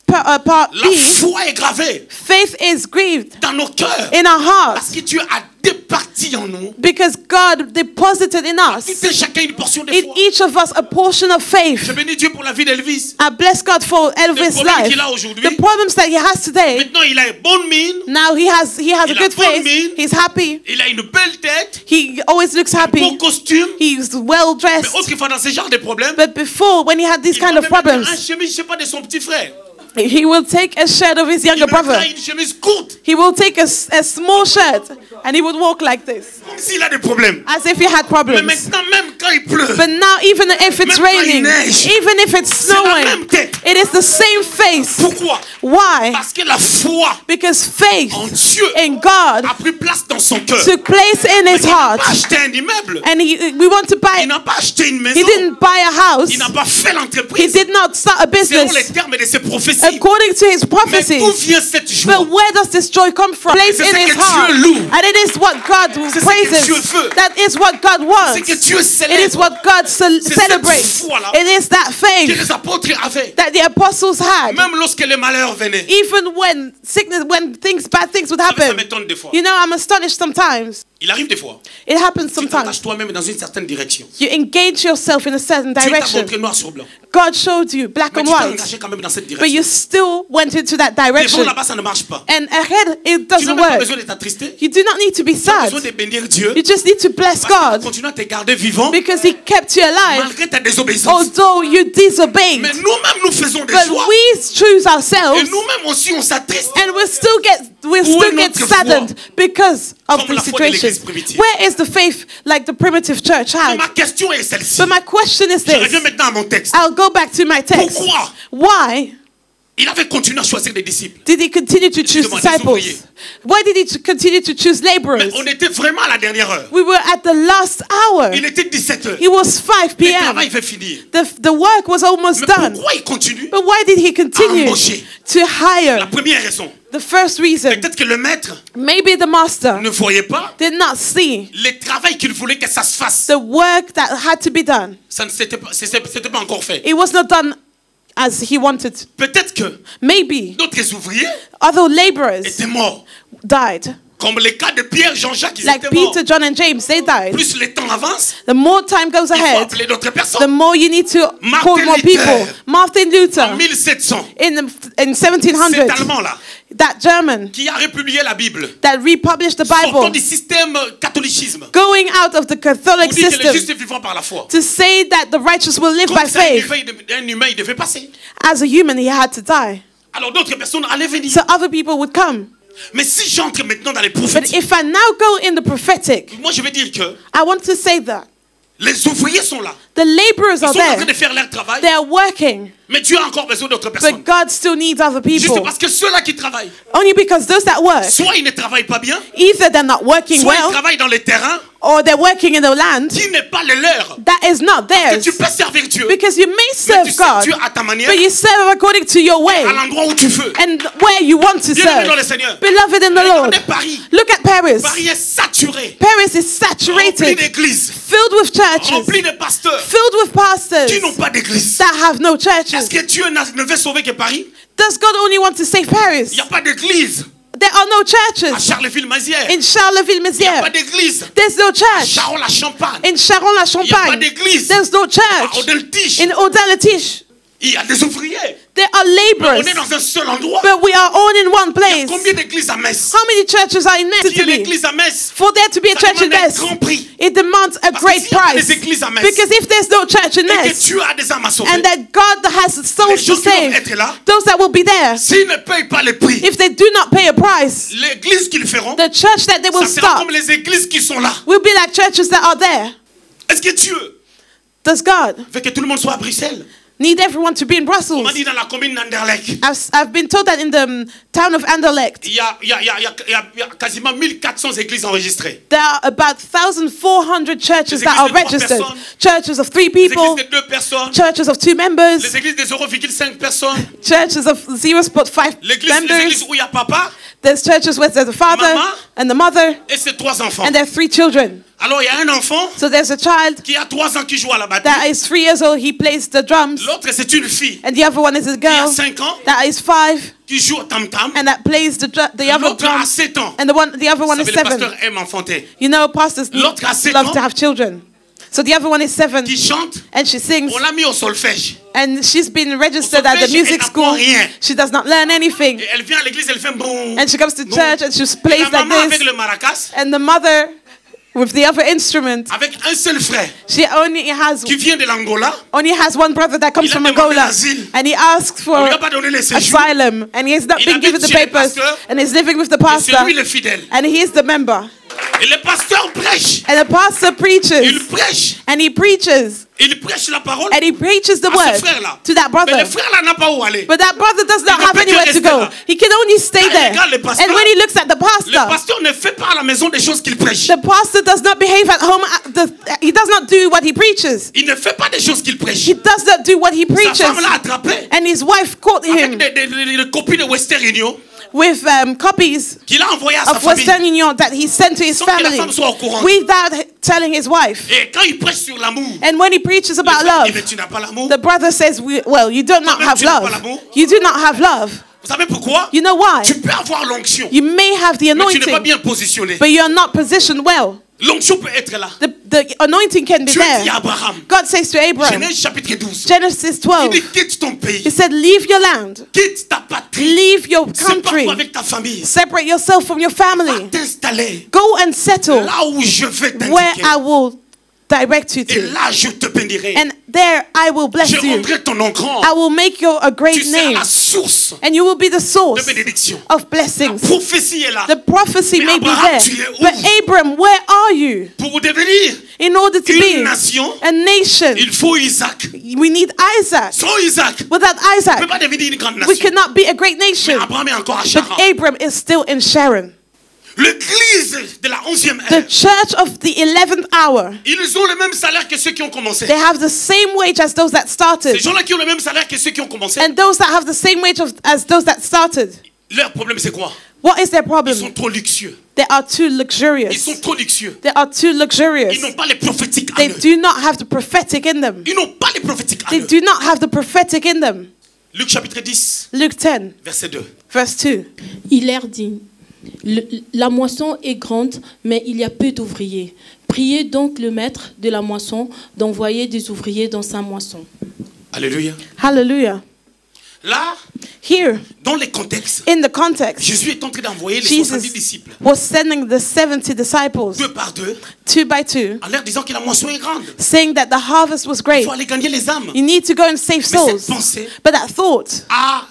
part la B, foi est gravée faith is grieved dans nos cœurs. in our Parce hearts que Dieu a départi en nous, because God deposited in tout us, un chacun une portion de in foi. each of us, a portion of faith. Je bénis Dieu pour la vie d'Elvis. I bless God for Le Elvis' problème life. qu'il a aujourd'hui, The problems that he has today, maintenant il a une bonne mine, now he has Il a a good bonne face. mine. He's happy. il a une belle tête, He always looks beau happy. costume. He's well Mais dressed. autrefois dans ce genre de problèmes, But before, when he had these il kind va of même mettre un problems, chemise, je sais pas, de son petit frère. he will take a shirt of his Il younger mettra brother. une chemise courte, He will take a small shirt and he would walk like this, comme s'il a des problèmes. as if he had Mais problems. maintenant, même quand il pleut, But now, even if it's Même quand il raining, neige, even if it's c'est la même snowing, tête. it is the same face. Pourquoi? Why? Parce que la foi Because faith en Dieu in God a pris place dans son cœur. took place in Mais his il n'a heart. pas acheté un immeuble. And we want to Il buy, n'a pas acheté une he maison. didn't buy a house. Il n'a pas fait He l'entreprise. did not start a Selon les business termes de ses prophéties. according to his Mais d'où prophecies. vient cette joie? But where does this joy come from? Place C'est in ce his que Dieu heart. loue. And it is what God C'est ce que praises. Dieu veut. That is what God wants. C'est que Dieu It is célèbre what God cette celebrates. foi-là It is that que faith les apôtres avaient. that the apostles had. Même lorsque les malheurs venaient. Even when sickness, when bad things would Ça happen. m'étonne des fois. You know, I'm astonished sometimes. Il arrive des fois. It happens Tu sometimes. t'attaches toi-même dans une certaine direction. You engage yourself in a certain Dieu t'a direction. montré noir sur blanc. God showed you black Mais and tu t'es white, engagé quand même dans cette but direction. you still went into that Devant direction. là-bas, ça ne marche pas. And ahead, it Tu n'as doesn't même pas work. besoin d'être attristé. You do not need to be Tu as sad. besoin de bénir Dieu. You just need to bless Parce qu'il God continue à te garder vivant because He kept you alive, malgré ta désobéissance. although you disobeyed. Mais nous-mêmes, nous faisons des But choix. we choose Et ourselves, nous-mêmes aussi, on s'attriste. and we still get notre saddened because of Comme the la foi de l'église situation. primitive. Where is the faith like the primitive church Mais had? ma question est celle-ci. But my question is Je reviens this. maintenant à mon texte. I'll go back to my text. Pourquoi Why il avait continué à choisir des disciples? did he continue to choose Excusez-moi, des ouvriers. disciples? Why did he continue to choose Mais laborers? on était vraiment à la dernière heure. We were at the last hour. Il était 17 heures. It was 5 Le p.m. travail va finir. The work was almost Mais done. pourquoi il continue? But why did he continue Embaucher. to La hire? première raison. The first reason, Peut-être que le maître maybe the master ne voyait pas did not see le travail qu'il voulait que ça se fasse. the work that had to be done. Ça ne s'était pas encore fait. It was not done as he wanted. Peut-être que Maybe d'autres ouvriers other laborers étaient morts. died. Comme le cas de Pierre, Jean-Jacques, ils Like étaient morts. Peter, John, and James, they died. Plus le temps avance, The more time goes il faut ahead, appeler d'autres the personnes. more you need to Martin call more Luther. people. Martin En Luther 1700, in cet 1700, Allemand-là, that German qui a republié la Bible, that republished the sortant Bible, du système catholicisme, going out of the pour Catholic dire que le system juste est vivant par la foi. to say that the righteous will live Comme by ça, faith. un humain, il devait passer. As a human, he had to die. Alors d'autres personnes allaient venir. So other people would come. Mais si j'entre maintenant dans les But prophéties, if I now go in the prophetic, moi je veux dire que I want to say that les ouvriers sont là. the laborers Ils are sont en train there. de faire leur travail. They are working. Mais Dieu a encore besoin d'autres personnes. But God still needs other Juste people. parce que ceux-là qui travaillent, Only because those that work, soit ils ne travaillent pas bien, either they're not working soit ils well, travaillent dans les terrains or they're working in the land qui n'est pas le leur. that is not Que theirs. tu peux servir Dieu, Because you may mais serve tu sers God, Dieu à ta manière, but you serve according to your way à l'endroit où tu veux. and where you want to Bien-aimés dans le serve. Seigneur, Beloved in the Lord, regardez Paris. look at Paris. Paris est saturé, Paris is rempli saturated, d'églises, filled with churches, rempli de pasteurs filled with pastors qui n'ont pas d'église. that have no Est-ce churches. que Dieu ne veut sauver que Paris? Does God only want to save Paris? Il n'y a pas d'église. There are no À churches. Charleville-Mézières, In il Charleville-Mézières, n'y a pas d'église. there's no À church. Charon-la-Champagne, In il n'y a pas Charon-la-Champagne, d'église. there's no À church. Odeltiche, In Odalatiche, il y a des ouvriers. there are Mais on est laborers, dans un seul endroit. but we are all in one Il y a place. combien d'églises à Metz? How many churches are in Il y a Italy? l'église à Metz. For there to be a Ça church in demande un Metz, grand prix. it demands a Parce que great s'il y a pas price. des églises à Metz, Because if there's no church in et que Metz, Dieu a des âmes à sauver, and that God has les souls gens to qui vont save, être là, those that will be there, s'ils ne payent pas le prix, if they do not pay a price, l'église qu'ils feront, the church that they will ça sera start comme les églises qui sont là. will be like churches that are there. Est-ce que Dieu Does God veut que tout le monde soit à Bruxelles? need everyone to be in On Brussels? m'a dit dans la commune d'Anderlecht, I've been told that in the town of Anderlecht, il y a quasiment 1400 églises enregistrées. there are about 1,400 churches Les that are églises de 3 registered. personnes. Churches of 3 Les people, églises de 2 personnes, churches of 2 members, les églises de 0,5 personnes, churches of 0.5 les églises members. où il y a papa There's churches where there's the father Maman. and the mother, et ses 3 enfants. and there are 3 children. Alors il y a un enfant So there's a child qui a 3 ans qui joue à la batterie. that is 3 years old, he plays the drums, L'autre c'est une fille and the other one is a qui a girl 5 ans that is 5 qui joue au tam-tam. and that plays the other L'autre a drum, 7 ans. and the other one Vous is savez, les 7. pasteurs aiment enfanter. You know, pastors L'autre a 7 love ans. to have children. So the other one is 7, Qui chante, and she sings, on l'a mis au solfège. and she's been registered at the solfège, music elle school. n'apprend rien. She does not learn anything, Et elle vient à l'église, elle fait bon. and she comes to bon, church and she Et plays la like maman avec this, le maracas, and the mother with the other instrument. avec un seul frère She only has l'Angola. one brother that comes Il a from demandé Angola, l'asile. and he asks for On lui a pas donné les séjours. asylum, and he has not Il been habite given the chez le papers, pasteur. and he's living with the Et c'est pastor, lui le fidèle. and he is the member, Et le pasteur prêche. and the pastor Il preaches, prêche. and he preaches, Il prêche la parole and he preaches the à ce word frère-là. to that Mais brother. le frère-là n'a pas où aller. But that brother does not Il ne have peut que anywhere to rester go. là. He can only stay Quand il there. regarde le pasteur, And when he looks at the Le pastor, pasteur ne fait pas à la maison des choses qu'il prêche. the pastor does not behave at home. He does not do what he preaches. Il ne fait pas des choses qu'il prêche. He does not do what he Sa preaches. femme l'a attrapé And his wife caught avec him des copies de Western Union with copies qu'il a envoyées à sa of famille. Western Union that he sent to his Sans que la family femme soit au courant. without telling his wife. Et quand il prêche sur l'amour, And when he preaches le about frère dit, love, mais tu n'as pas l'amour. the brother says, well, you do not Toi-même, have tu n'as pas love. l'amour. You do not have love. Vous savez pourquoi? You know why? Tu peux avoir l'onction, You may have the mais tu n'es pas anointing, bien positionné. but you're not positioned well. L'onction peut être là. The anointing can be Dieu dit there. à Abraham, God says to Abraham, Genèse chapitre 12, Genesis il 12, dit quitte ton pays, he said, leave your land, quitte ta patrie, leave your country, sépare-toi avec ta famille, separate yourself from your va family, t'installer go and settle là où je vais where t'indiquer. I will direct you Et to. là, je te bénirai. And there I will bless Je you. rendrai ton nom grand. I will make you a Tu great seras name, la source and you will be the de source bénédiction. of La blessings. prophétie est là. The prophecy Mais may be Abraham, there, tu es où? but Abram, where are you? Pour devenir In order to une be nation, a nation, il faut Isaac. we need Isaac. Sans Isaac, on Without ne Isaac, peut pas devenir une grande we nation. cannot be a great Mais nation. Abraham est encore à But Charan. Abram is still in Sharon. L'église de la 11e The ère, church of the 11th hour, ils ont le même salaire que ceux qui ont commencé. they have the same wage as those that Ces started. gens-là qui ont le même salaire que ceux qui ont commencé, And those that have the same wage as those that started. leur problème c'est quoi? What is their Ils problem? sont trop luxueux. They are too Ils luxurious. sont trop luxueux. They are too luxurious. Ils n'ont pas les prophétiques en They eux. do not have the prophetic in them. Ils n'ont pas les prophétiques en They eux. do not have the prophetic in them. Luc chapitre 10, Luke 10, verset 2. verse 2. Il leur dit, la moisson est grande, mais il y a peu d'ouvriers. Priez donc le maître de la moisson d'envoyer des ouvriers dans sa moisson. Alléluia. Hallelujah. Là, Here, dans les contextes, in the context, Jésus est en train d'envoyer les 70 Jesus disciples, was sending the 70 disciples, 2 par 2, 2 by 2, en leur disant que la moisson est grande. saying that the harvest was Il great. faut aller gagner les âmes. You need to go and save Mais cette souls. pensée But that thought a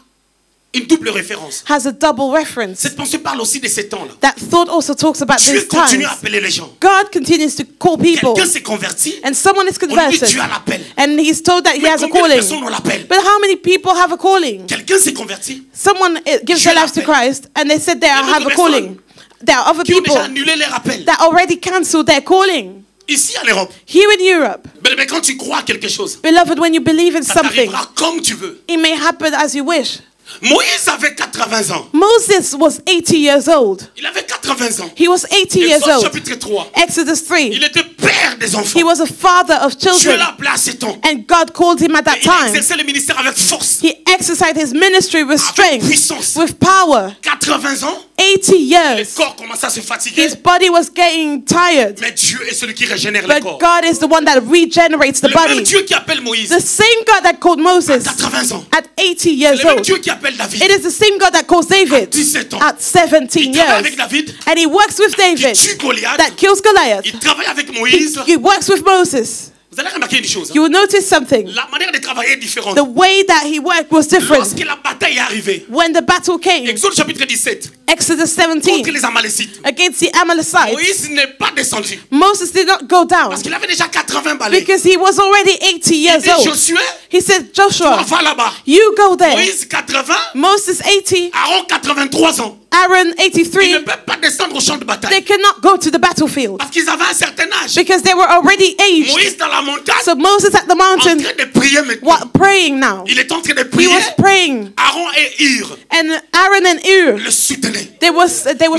une double référence. has a double reference. Cette pensée parle aussi de ces temps-là. That thought also talks about Dieu these continue times. à appeler les gens. God continues to call people. Quelqu'un s'est converti. And someone is On lui dit converted. tu as l'appel. And he's told that he Mais has a combien de calling. personnes ont l'appel? But how many people have a calling? Quelqu'un s'est converti. Someone gives Dieu their life to l'appelle. Christ and they said they Il y a have a d'autres calling. There are other qui ont people déjà annulé leur appel. that already cancelled their calling. Ici en Europe. Here in Europe, Mais quand tu crois à quelque chose, beloved, when you believe in ça something, t'arrivera comme tu veux. it may happen as you wish. Moïse avait 80 ans. Moses was 80 years old. Il avait 80 ans. He was 80 years Exode old. chapitre 3. Exodus 3. Il était père des enfants. He was a father of Dieu children. l'a appelé à 7 ans. And God called him at that Et il a time. exercé le ministère avec force. He exercised his ministry with strength, puissance. with power. 80 ans, 80 le years. corps commençait à se fatiguer. His body was getting tired. Mais Dieu est celui qui régénère le But corps. God is the one that regenerates the Le même body. Dieu qui appelle Moïse The same God that called à Moses 80 ans. at 80 years Le même old. Dieu qui appelle David. It is the same God that calls David 17 ans. at 17 Il travaille avec years. David. And he works with Il David tue Goliath. that kills Goliath. Il travaille avec Moïse. He works with Moses. Vous allez remarquer une chose. You will notice something. La manière de travailler est différente. The way that he worked was different. Lorsque la bataille est arrivée, When the battle came, Exode chapitre 17, Exodus contre 17, les Amalécites, against the Amalekites, Moïse n'est pas descendu. Moses did not go down Parce qu'il avait déjà 80 balais. because he was already 80 Il years dit old. Josué, He said, Joshua, va là-bas. you go there. Moïse 80, Moses 80, Aaron 83 ans. Aaron Ils ne 83. peuvent pas descendre au champ de They bataille. cannot go to the battlefield Parce qu'ils avaient un certain âge. because they were already aged. Moïse dans la montagne, So Moses at the en mountain, train de prier maintenant. what, praying now. Il est en train de He prier. was praying, Aaron et Hur and Aaron and Ur, le soutenaient. they were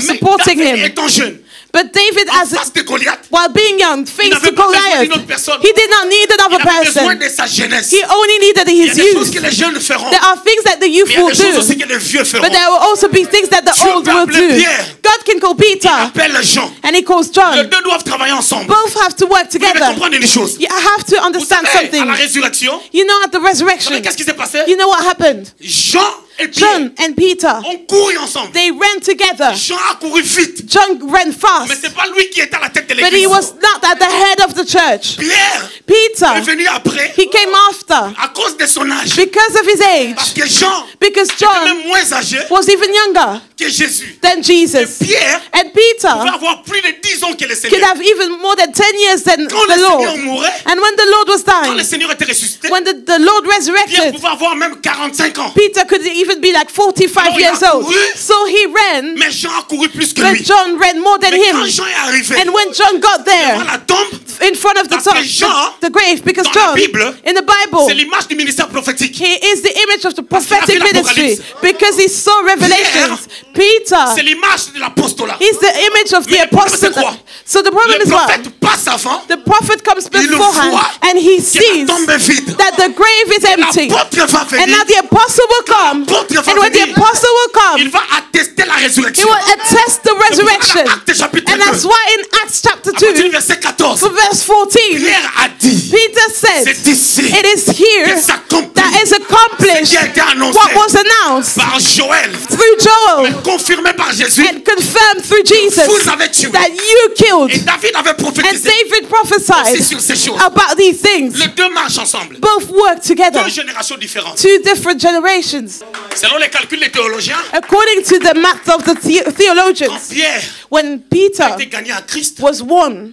Mais supporting David him. étant jeune, But David, en as face de Goliath, while being young, faced n'avait to pas besoin Goliath, d'une autre personne. he did not need il another avait besoin person. de sa jeunesse. He only needed Il y a his des choses que youth. les jeunes feront. There are things that the youth Mais il y a will des choses aussi do, que les vieux feront. but there will also be things that the Dieu old peut will appeler do. Pierre. God can call Il Peter, appelle Jean. and he calls Les John. deux doivent travailler ensemble. Both have to work Vous devez together. comprendre une chose. You have to Vous understand savez, à la something. résurrection, You know, at the vous savez resurrection, qu'est-ce qui s'est passé? you know what happened? Jean et Pierre John and Peter, ont couru ensemble. they ran together. Jean a couru vite. John ran Mais fast, c'est pas lui qui était à la tête de but he l'église. was not at the head of the church. Pierre est Peter, venu après he came after à cause de son âge. because of his Parce age, que Jean because était John même moins âgé was even younger que Jésus. than Jesus. Pierre And pouvait Peter avoir plus de 10 ans que le could Seigneur. have even more than 10 years than Quand the le Seigneur Lord. mourait, And when the Lord was quand le dying, Seigneur était ressuscité, when the Lord Pierre resurrected, pouvait avoir même 45 ans. Peter could even be like 45 Alors, il a years old. couru. So he ran, Mais Jean a couru plus que but lui. John ran more than Mais quand him. Jean est arrivé And when John got devant there, la tombe, in front of the Parce que tomb, Jean, the grave, because dans la John, Bible, in the c'est Bible, l'image du ministère prophétique. he is the image of the qu'il a prophetic vu ministry l'Apocalypse. because he saw Revelations. C'est Peter, l'image de l'apostolat. he's the image of Mais the le problème, c'est apostle. quoi? So the problem Le is what? prophète passe avant, The prophet comes il le beforehand voit, and he que la sees tombe est vide. that the grave is empty. L'apôtre va And venir, now the apostle will come. l'apôtre va And when the venir, apostle will il come, va attester la he résurrection. will attest the resurrection. Acte chapitre And 2, that's why in Acts chapter à partir du 2, verset 14, for verse 14, Pierre a dit, Peter said, c'est ici it is here que s'accomplit that is ce accomplished qui a été annoncé what was announced par Joël, through Joel confirmé par Jésus. and confirmed through Jesus Vous avez tué. that you killed. Et David avait And prophétisé David aussi prophesied sur ces choses. about these things. Les deux marchent ensemble. Both work together. Deux générations différentes. Two different generations. Selon les calculs des théologiens, According to the math of the quand theologians, Pierre when a Peter été gagné à Christ, was won,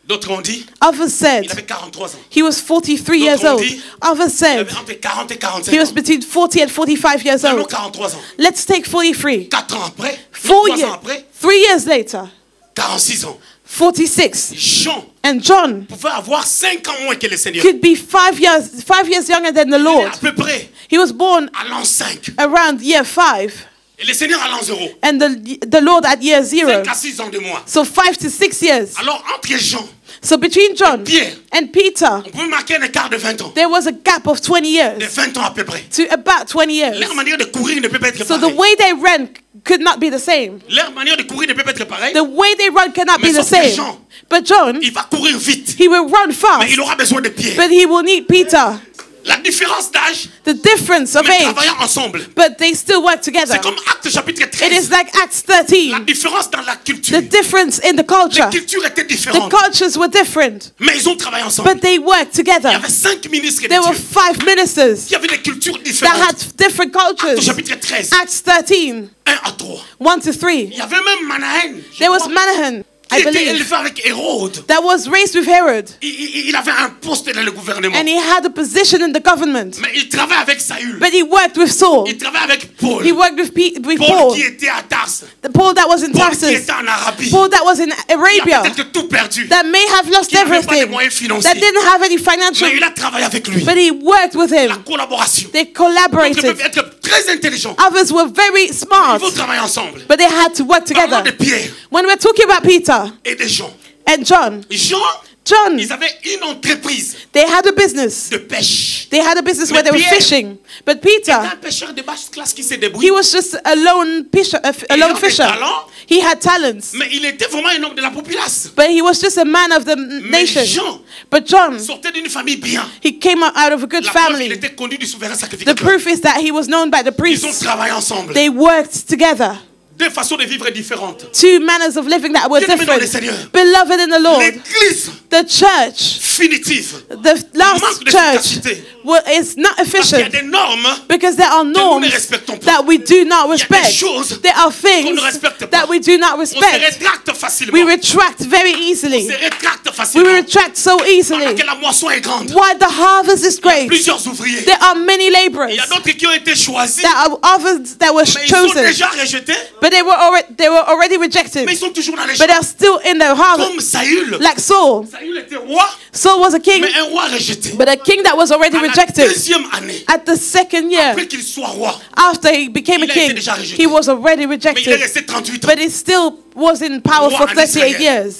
d'autres ont dit others said il avait 43 ans. he was 43 years D'autres ont old. dit, Others Il said avait entre 40 et 45 he was ans. between 40 and 45 years Prenons old. 43 ans. Let's take 43. 4 ans après, 4 3 years, ans après, 3 years later, 46 ans. 46. Jean And John pouvait avoir 5 ans moins que le Seigneur. could be 5 years younger than the Il est Lord. à peu près He was born à l'an 5. around year 5 Et le Seigneur à l'an 0. and the Lord at year 0. 5 à 6 ans de moins. So 5 to 6 years. Alors entre Jean, So between John Pierre, and Peter, on peut marquer un écart de 20 ans. there was a gap of 20 De years 20 ans à peu près. to about 20 years. Leur manière de courir ne peut pas être So the pareille. way they ran could not be the same. Leur manière de courir ne peut pas être pareille. The way they run cannot Mais be the sauf que same. Jean, But John, il va courir vite. he will run Mais fast, il aura besoin de pieds. but he will need Peter. La différence d'âge, the difference of mais age, travaillant ensemble. but they still work together. C'est comme Actes chapitre It 13. is like Acts La 13. différence dans la culture. The difference in the culture. Les cultures étaient The différentes. cultures were different, Mais ils ont travaillé ensemble. but they worked Il y together. avait 5 ministres de There were Dieu 5 ministers qui avaient des cultures that différentes. had different Actes cultures. chapitre 13, Acts 13, 1 à 3. 1 to 3. Il y avait même Manahen, je There was crois, Manahan, qui I était believe, élevé avec Hérode. that was raised with Herod, Il avait un poste dans le gouvernement. and he had a position in the government. Mais il travaillait avec Saül. But he worked with Saul. Il travaillait avec Paul. He worked with Paul Paul. qui était à Tarse. The Paul that was in Paul qui Tarsus. était en Arabie. Paul that was in Il a Arabia. peut-être tout perdu. That may have lost Qui n'avait pas de everything. moyens financiers. That didn't have any financial. Mais il a travaillé avec lui. But he worked with La him. collaboration. They D'autres peuvent collaborated. être très intelligents. Others were very Ils smart. vont travailler ensemble. But they had to work Parlons de together. Pierre When we're talking about Peter et de Jean. and John, Ils avaient une entreprise they had a business. de pêche. They had a business where Mais they were Pierre- fishing. But C'était Peter, un pêcheur de basse classe qui se he débrouille. was just a lone fisher. A Il lone avait fisher. talent. He had talents. Mais il était vraiment un homme de la populace. But he was just a man of the nation. Jean But John, sortait d'une famille bien. he came out of a good La preuve, il family. était connu du souverain The sacrificateur. proof is that he was known by the Ils ont priests. travaillé ensemble. They worked together. Deux façons de vivre différentes. Two manners of living that were Bien-aimés dans le different. Seigneur. Beloved in the Lord, L'église the church, finitive. the last Manque church, d'efficacité. is not Parce qu'il y a efficient des normes because there are nous norms ne respectons pas. that we do not Il y a des respect. choses There are qu'on things ne respecte pas. that we do not On se respect. rétracte We facilement. retract very On easily. se rétracte We facilement. retract so Parce easily. que la moisson est grande. Why the harvest is Il y a great. plusieurs ouvriers. There are many laborers. Il y a d'autres qui ont été choisis. There are others that were Mais ils sont chosen, déjà rejetés. but they were already rejected. Mais ils sont toujours dans les But champs. they're still in the harvest. Comme Saül. Like Saul. Saül était roi, Saul was a king, mais un roi rejeté. but a king that was already À la rejected. deuxième année, At the second year, après qu'il soit roi, after he became a Il a été king, déjà rejeté. he was already mais il est rejected. resté 38 ans. But he still was in power Roi for en 38 Israël. years.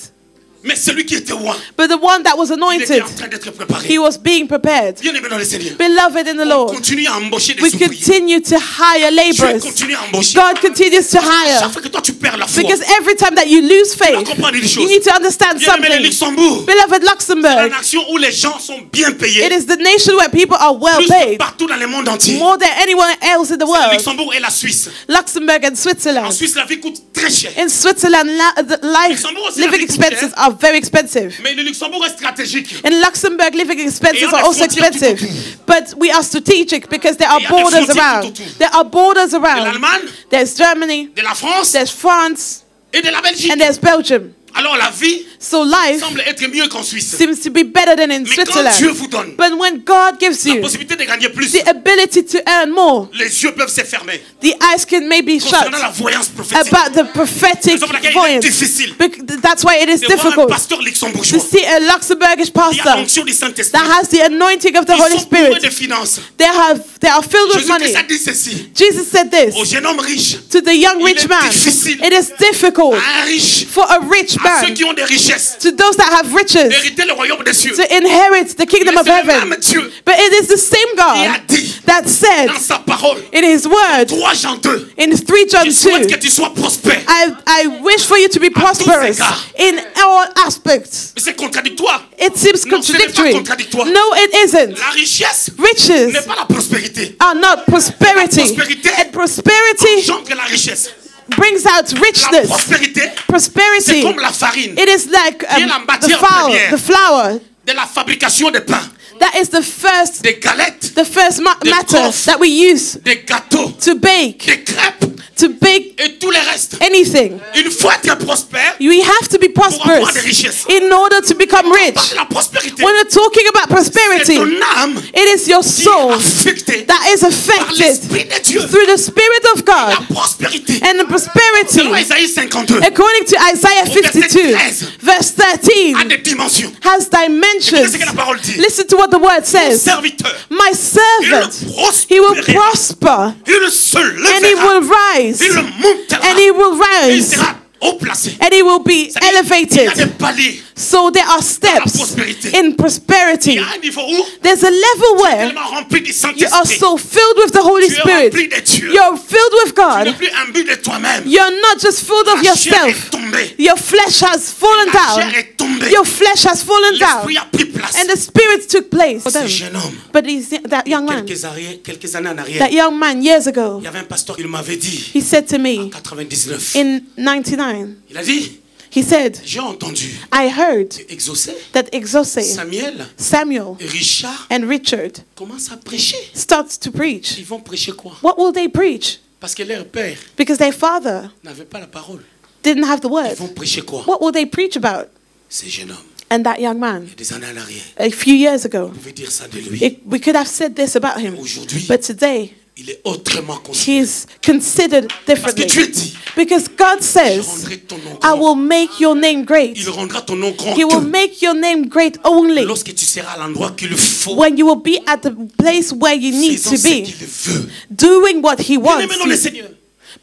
Mais celui qui était roi, But the one that was il était anointed, en train d'être préparé. he was being prepared. Bien aimé dans le Seigneur. Beloved in the On Lord, continue à embaucher des we ouvriers. continue to hire Dieu laborers. continue à embaucher. God continues to hire. Chaque fois que toi tu perds la foi, Because every time that you lose tu dois faith, comprendre une you chose. need to understand Bien aimé le something. Luxembourg, Beloved c'est Luxembourg, la nation où les gens sont bien payés. it is the nation where people are well Plus que paid, partout dans le monde entier. more than anyone else in the Le world. Luxembourg et la Suisse. Luxembourg and En Switzerland. Suisse, la vie coûte très cher. In Switzerland, the life, Luxembourg aussi, la living vie coûte expenses cher. are very expensive. Mais le Luxembourg est stratégique. In Luxembourg, living expenses Et on a are also frontières tout expensive. But we are strategic because there are Et il y a des borders frontières around. tout autour. There are borders De around. l'Allemagne, There's Germany, de la France there's France, et de la Belgique. and there's Belgium. Alors la vie So life semble être mieux qu'en Suisse. seems to be better than in Mais quand Dieu Switzerland. vous donne But when God gives la you possibilité de gagner plus, the ability to earn more, les yeux peuvent se fermer. the eyes can maybe shut Concernant la voyance prophétique. about the prophetic Raison pour laquelle il est voyance. difficile That's why it is de voir un difficult pasteur to luxembourgeois see a Luxembourgish qui a pastor l'onction du Saint-Esprit. that has the anointing of the Ils Holy sont bourrés de Spirit. finances. They are filled with Jésus money. Christ a dit ceci Jesus said au this jeune homme riche, to the young Il rich est man. difficile It is difficult à un riche, for a rich à ceux man, qui ont des richesses, to those that have riches, d'hériter le royaume des cieux. to inherit the kingdom Mais of c'est le heaven. même Dieu But it is the same qui a God dit that said dans sa parole, in his word 3 Jean 2, in 3 John je souhaite 2, que tu sois prospère. I wish for you to be prosperous égards. in all aspects. Mais c'est contradictoire. It seems Non, ce n'est pas contradictory. contradictoire. No, it isn't. La richesse Riches n'est pas la prospérité. are not prosperity. La prospérité And prosperity engendre la richesse. brings out La richness. prospérité, c'est Prosperity, comme la farine it is like Qui est la the matière flour. première. The flour. de la fabrication de pain, That is the first des galettes, matter gaufres, that we use des gâteaux, to bake, des crêpes to bake et tout le reste. anything. Une fois très prospère, We have to be avoir prosperous des richesses. in order to become rich. Pas de la prospérité. When we're talking about C'est prosperity, ton âme it is your qui est soul affectée that is par affected l'Esprit de Dieu. through the Spirit of La God. prospérité. And the prosperity, Selon Isaïe 52, according to Isaiah Au verset 52, 13, verse a 13, des dimensions. has Écoutez dimensions. ce que la parole dit. Listen to what the word Mon says. serviteur, My servant, il he will prospérera. prosper, Il se and he lèvera. will rise, Il montera. and he will Il rise, sera haut placé. and he will be C'est-à-dire, il y a elevated. des paliers. So there are steps prospérité. in Il prosperity. y a un niveau où There's a level where tellement rempli du you are Saint-Esprit. so filled with the Holy Tu es Spirit. rempli de Dieu. You're filled with Tu God, n'es plus imbu de toi-même. you're not just full of La chair est yourself. tombée. Your flesh has fallen La chair down. est tombée. Your flesh has fallen down. L'esprit a pris place. And the Spirit took place for Ce them. jeune homme, But that young man, quelques années en arrière, that young man years ago, il y avait un pasteur qui m'avait dit, he said to en me 99, in 99, il a dit, he said, j'ai entendu I heard Exaucé, that Exaucé, Samuel Samuel, et Richard and Richard commencent à prêcher. starts to preach. Ils vont prêcher quoi? What will they preach? Parce que leur père Because their father n'avait pas la parole. didn't have the Ils word. vont prêcher quoi? What will they preach about? Ces jeunes hommes, And that young man, il y a des années en arrière, a few years ago, vous pouvez dire ça de lui. we could have said this about him. Aujourd'hui, But today, il est autrement considéré. he's considered Parce que differently. Dieu dit, Because God je says, rendrai ton nom I grand. will make your name great. Il rendra ton nom grand He will make your name great only lorsque tu seras à l'endroit qu'il faut. when you will be at the place where you need Faisant to ce be, qu'il veut. doing what He wants. Bien-aimé dans le to. Seigneur,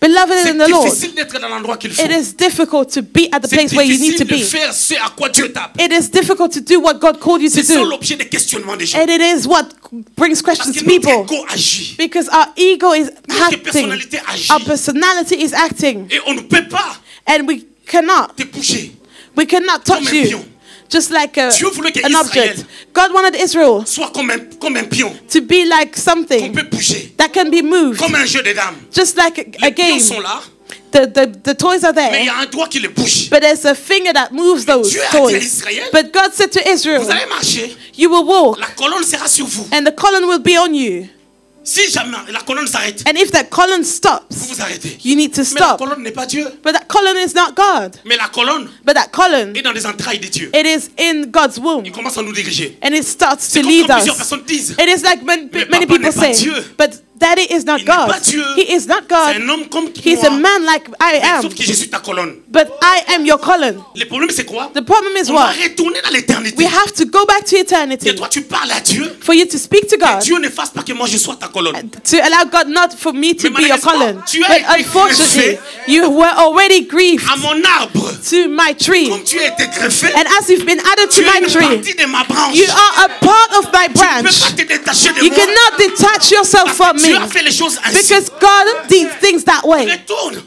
Beloved c'est in the Lord, difficile d'être dans l'endroit qu'il faut. it is difficult to be at the C'est place where you need to difficile de be. faire ce à quoi Dieu t'a appelé. It is difficult to do what God called you to C'est ça do. l'objet des questionnements des gens. And it is what brings Parce questions que to notre people. ego agit. Because our ego is Notre acting. personnalité agit. Our personality is acting. Et on ne peut pas And we cannot. te bouger. We cannot Comme touch un you. pion. Just like Dieu voulait que an Israël object. God wanted Israel soit comme un pion to be like qu'on something peut bouger. that can be moved. Comme un jeu de dames. Just like a Les pions game. sont là, The toys are mais il y there. a un doigt qui les bouge. But there's a finger that moves those Dieu a dit à toys. Israël, But God said to Israel, vous allez marcher, you will walk la colonne sera sur vous. and the column will be on you. Si jamais la colonne s'arrête, And if that column vous stops, vous arrêtez. you need to Mais la stop. colonne n'est pas Dieu. But that column is not God. Mais la colonne But that column, est dans les entrailles de Dieu. it is in God's womb. Il commence à nous diriger. And it starts C'est to comme lead quand plusieurs us. personnes disent, It is like many papa people n'est pas say, Dieu. but Daddy is not Il n'est pas God. Dieu. He is not c'est God. un homme comme He's moi. a man like I Mais am. sauf que je suis ta colonne. But I am your column. Le problème c'est quoi? The problem is On va what? retourner dans l'éternité. We have to go back to Et eternity toi tu parles à Dieu. for you to speak to Que God, Dieu ne fasse pas que moi je sois ta colonne. to allow God not for me to Mais be your malheureusement, column. tu as But été unfortunately, greffé you were already grieved À mon arbre. to my tree. Comme tu as été greffé. And as you've been added to Tu es my une tree, partie de ma branche. you are a part of my Tu ne peux pas branch. te détacher de You moi. cannot detach yourself Parce from que Dieu me a fait les choses ainsi. because God did things that way. Retourne.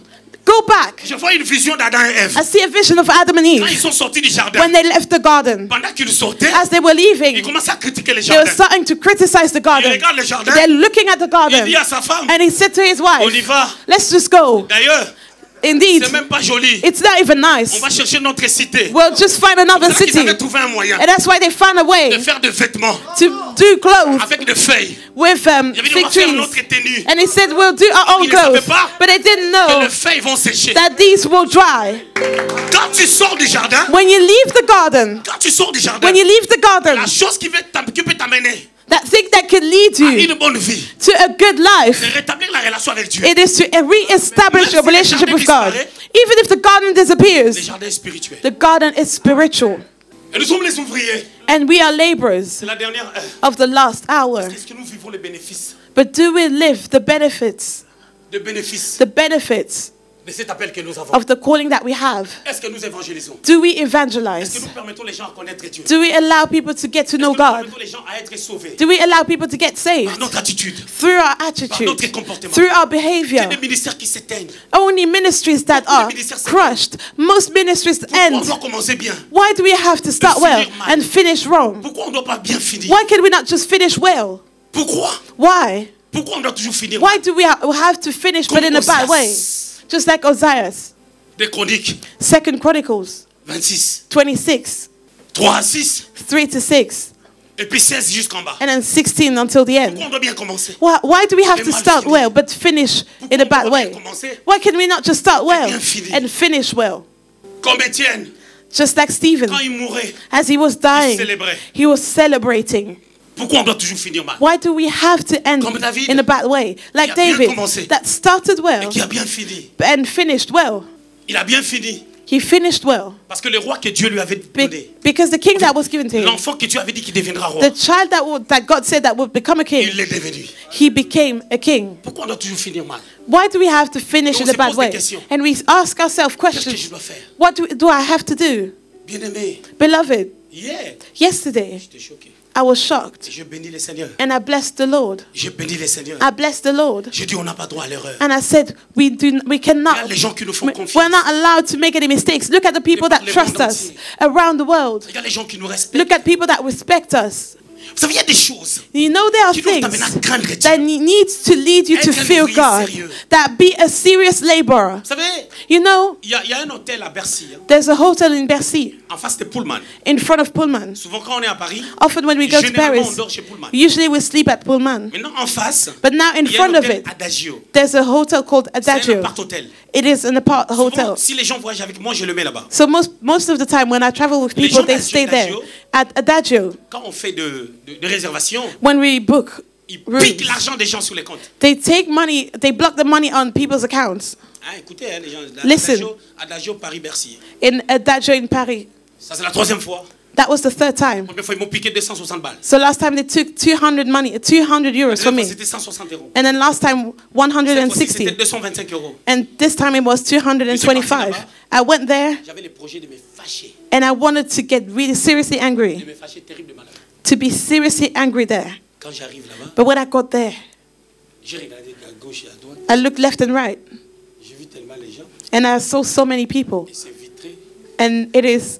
Go back. Je vois une vision d'Adam et Ève. I see a vision of Adam and Quand ils Eve sont sortis du jardin, when they left the garden. pendant qu'ils sortaient, As they were ils leaving, commencent à critiquer les they were jardins. starting to criticize the Il garden. regarde le jardin, They're looking at the il garden, dit à sa femme, and he said to his on y wife, va. let's just go. D'ailleurs, Indeed, c'est même pas joli. it's not even On nice. va chercher notre cité. We'll just find another C'est là qu'ils city. avaient trouvé un moyen And that's why they found a de way faire des vêtements to do clothes avec des feuilles. with Il avait dit, on fig va faire trees. notre tenue. And he said, we'll do our own Ils ne savaient clothes. pas But they didn't Et know les feuilles vont sécher. that these will dry. Quand tu sors du jardin, When you leave the garden, quand tu sors du jardin, when you leave the garden, la chose qui peut t'amener that thing that could lead à you une bonne vie, to a good life, c'est rétablir la relation avec Dieu. it is to re-establish your relationship with God. disparaît, Even if the garden Le disappears, jardin est spirituel. the garden is spiritual. Et nous sommes les ouvriers. And we are laborers C'est la dernière heure. of the last hour. Est-ce que nous vivons les bénéfices But do we live the benefits de cet appel que nous avons? of the calling that we have? Est-ce que nous évangélisons? Do we Est-ce que evangelize? nous permettons les gens à connaître Dieu? Do we allow people to get to Est-ce know que nous God? permettons les gens à être sauvés? Do we allow people to get Par saved notre attitude, through our par attitude, notre comportement. through our Il y a behavior? des ministères qui s'éteignent. Only ministries that are crushed. Most ministries Pourquoi on end. doit commencer bien? Why do we have to start well and finish wrong? Pourquoi on ne doit pas bien finir? Why can we not just finish well? Pourquoi? Why? Pourquoi on doit toujours finir? Why do we have to finish but in a bad way? Just like Ozias. Des Chroniques 2 Chronicles 26, 26, 3 à 6, 3 to 6, et puis 16 jusqu'en bas. and then 16 until the end. Pourquoi on doit bien commencer? Why do we have to start well but finish in a bad way? Why can we not just start well and finish well? Comme Étienne, Just like Stephen, quand il mourait, as he was il dying, célébrait. he was celebrating. Pourquoi on doit toujours finir mal? Why do we have to end Comme David, in a bad way? Like qui a bien David, commencé. that started Et well qui a bien fini. and finished well. Il a bien fini. He finished well. Parce que le roi que Dieu lui avait donné, Because the king that was given to him, l'enfant que Dieu avait dit qu'il deviendra roi, the child that God said that would become a king, il l'est devenu. he became a king. Pourquoi on doit toujours finir mal? Why do we have to finish Et on in a se bad pose way? des questions. And we ask ourselves Qu'est-ce que je questions. dois faire? What do I have to do? Bien-aimé, Beloved, hier, yesterday, j'étais choqué. I was shocked. Je bénis le Seigneur. And I blessed the Lord. Je bénis le Seigneur. I blessed the Lord. Je dis on n'a pas droit à l'erreur. And I said, we cannot. Les gens qui nous font confiance. We're not allowed to make any mistakes. Look at the people that trust us around the world. Regarde les gens qui nous respectent. Look at people that respect us. Vous savez, il y a des choses. You know, there are things that needs to lead you to fear God. That be a serious laborer. Vous savez, you know, il y a un hôtel à Bercy. There's a hotel in Bercy. En face de Pullman. In front of Pullman. Souvent quand on est à Paris. Often when we go to Paris, on dort chez Pullman. usually we sleep at Pullman. Maintenant en face. But now in front of it, Adagio. there's a hotel called Adagio. C'est un appart-hôtel. It is an apart hotel. Souvent, si les gens voyagent avec moi, je le mets là-bas. So most of the time when I travel with people, they stay there at Adagio. Quand on fait de réservations, when we book, ils piquent l'argent des gens sur les comptes. They take money, they block the money on people's accounts. Ah, écoutez, hein, les gens. Listen. Adagio Paris-Bercy. In Adagio in Paris. Ça c'est la troisième fois. That was the third time. La première fois, ils m'ont piqué 260 balles. So last time they took 200 euros from me. C'était 160 euros. And then last time 160. C'était 225 euros. And this time it was 225. I went there. J'avais les projets de me fâcher. And I wanted to get really seriously angry. De me fâcher terriblement là-bas. To be seriously angry there. Quand j'arrive là-bas. But when I got there, j'ai regardé à gauche et à droite. I looked left and right. J'ai vu tellement les gens. And I saw so many people. Et c'est vitré. And it is.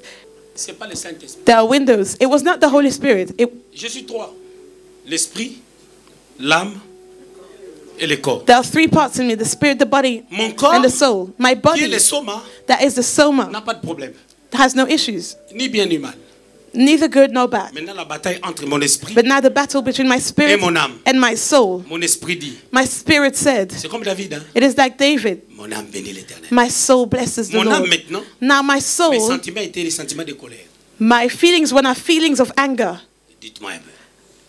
C'est pas le Saint-Esprit. There are windows. It was not the Holy Spirit. Je suis trois. L'esprit, l'âme et le corps. There are three parts in me: the spirit, the body, mon corps, and the soul. My body, qui est le soma, that is the soma, n'a pas de problème. Has no issues. Ni bien ni mal. Neither good nor bad. Maintenant la bataille entre mon esprit but now the battle between my spirit et mon âme. And my soul. Mon esprit dit. My spirit said. C'est comme David, hein? It is like David. Mon âme bénit l'Éternel. My soul blesses the mon Lord. Âme maintenant. Now my soul. Mes sentiments étaient les sentiments de colère. My feelings were not feelings of anger. Dites-moi un peu.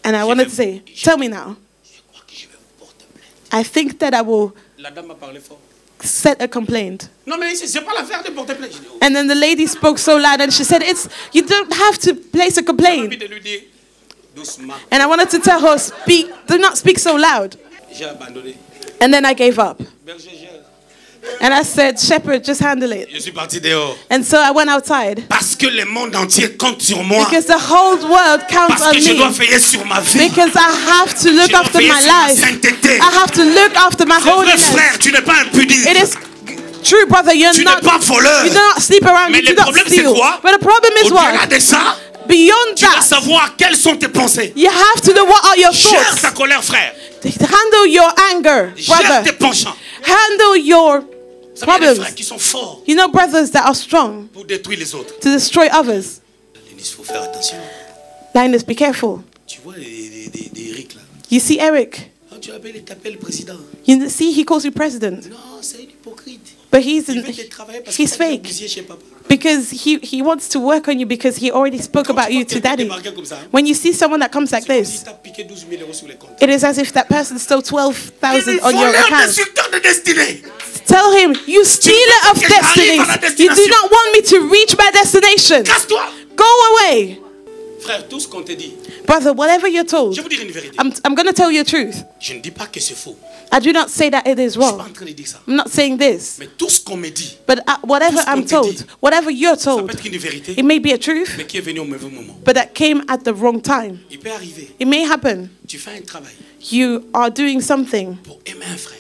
And I wanted to say, tell me now. Je crois que je vais vous porter plainte. I think that I will. La dame m'a parlé fort. Set a complaint. Non mais c'est pas l'affaire de porter plainte. And then the lady spoke so loud and she said, you don't have to place a complaint. And I wanted to tell her, do not speak so loud. J'ai abandonné. And then I gave up. And I said, Shepherd, just handle it. Je suis parti dehors. And so I went outside. Parce que le monde entier compte sur moi. Because the whole world counts on me. Parce que je dois veiller sur ma vie. Because I have to look after my life. I have to look after my holiness. Frère, tu n'es pas impuni. It is true, brother. You're not. Pas voleur. You do not sleep around. Mais you do not steal. But the problem is what? De ça, beyond tu dois savoir quelles sont tes pensées. You have to know what are your thoughts. Gère ta colère, frère. Handle your anger, brother. Gère tes penchants. Handle your problems. Frères qui sont forts. You know brothers that are strong pour détruire les autres. To destroy others. Il faut faire attention. Linus, be careful. Tu vois Eric là. You see Eric. Tu t'appelles président. You see, he calls you president. Non, c'est un hypocrite. But he's fake. Because he wants to work on you because he already spoke about you to daddy. When you see someone that comes like this, it is as if that person stole 12,000 on your account. Tell him, you stealer of destinies. You do not want me to reach my destination. Go away. Frère, tout ce qu'on te dit. Brother, whatever you're told, je vous dire une vérité. I'm going to tell you the truth. Je ne dis pas que c'est faux. I do not say that it is wrong. Je suis pas en train de dire ça. I'm not saying this. Mais tout ce qu'on me dit, but whatever I'm told, whatever you're told, ça peut être une vérité, it may be a truth, mais qui est venu au mauvais moment. But that came at the wrong time. Il peut arriver. It may happen. Tu fais un travail. You are doing something. Pour aimer un frère.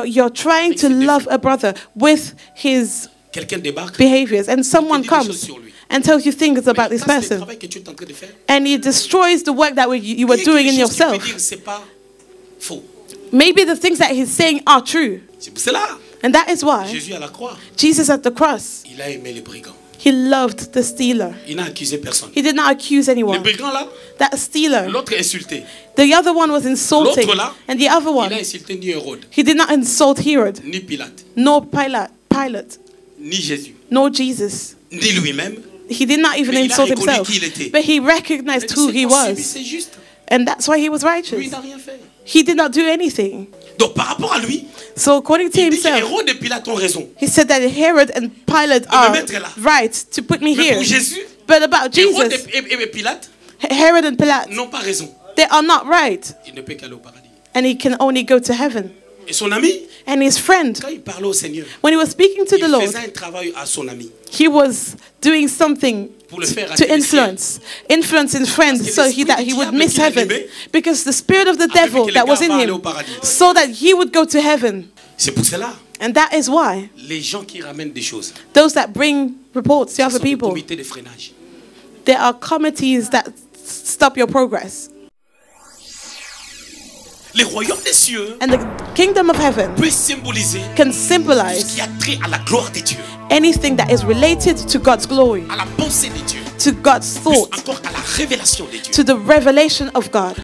You're trying to love a brother with his behaviors, and someone comes and tells you things about this person, and he destroys the work that you were doing in yourself. Maybe the things that he's saying are true. And that is why Jesus at the cross, he loved the stealer. He did not accuse anyone. That stealer, the other one was insulting, and the other one, he did not insult Herod, nor Pilate, nor Jesus. He did not even insult himself, but he recognized who he was. And that's why he was righteous. He did not do anything. Donc par rapport à lui, so according to himself, Hérode et Pilate ont raison. He said that Herod and Pilate are right to put me here. But about Jesus, Herod and Pilate n'ont pas raison. They are not right. Il ne peut qu'aller au paradis. And he can only go to heaven. Et son ami, and his friend, quand il parlait au Seigneur, when he was speaking to the Lord, il faisait un travail à son ami. He was doing something to influence in friends so that he would miss heaven. Because the spirit of the devil that was in him so that he would go to heaven. And that is why those that bring reports to other people, there are committees that stop your progress. And the kingdom of heaven can symbolize anything that is related to God's glory, to God's thought, to the revelation of God.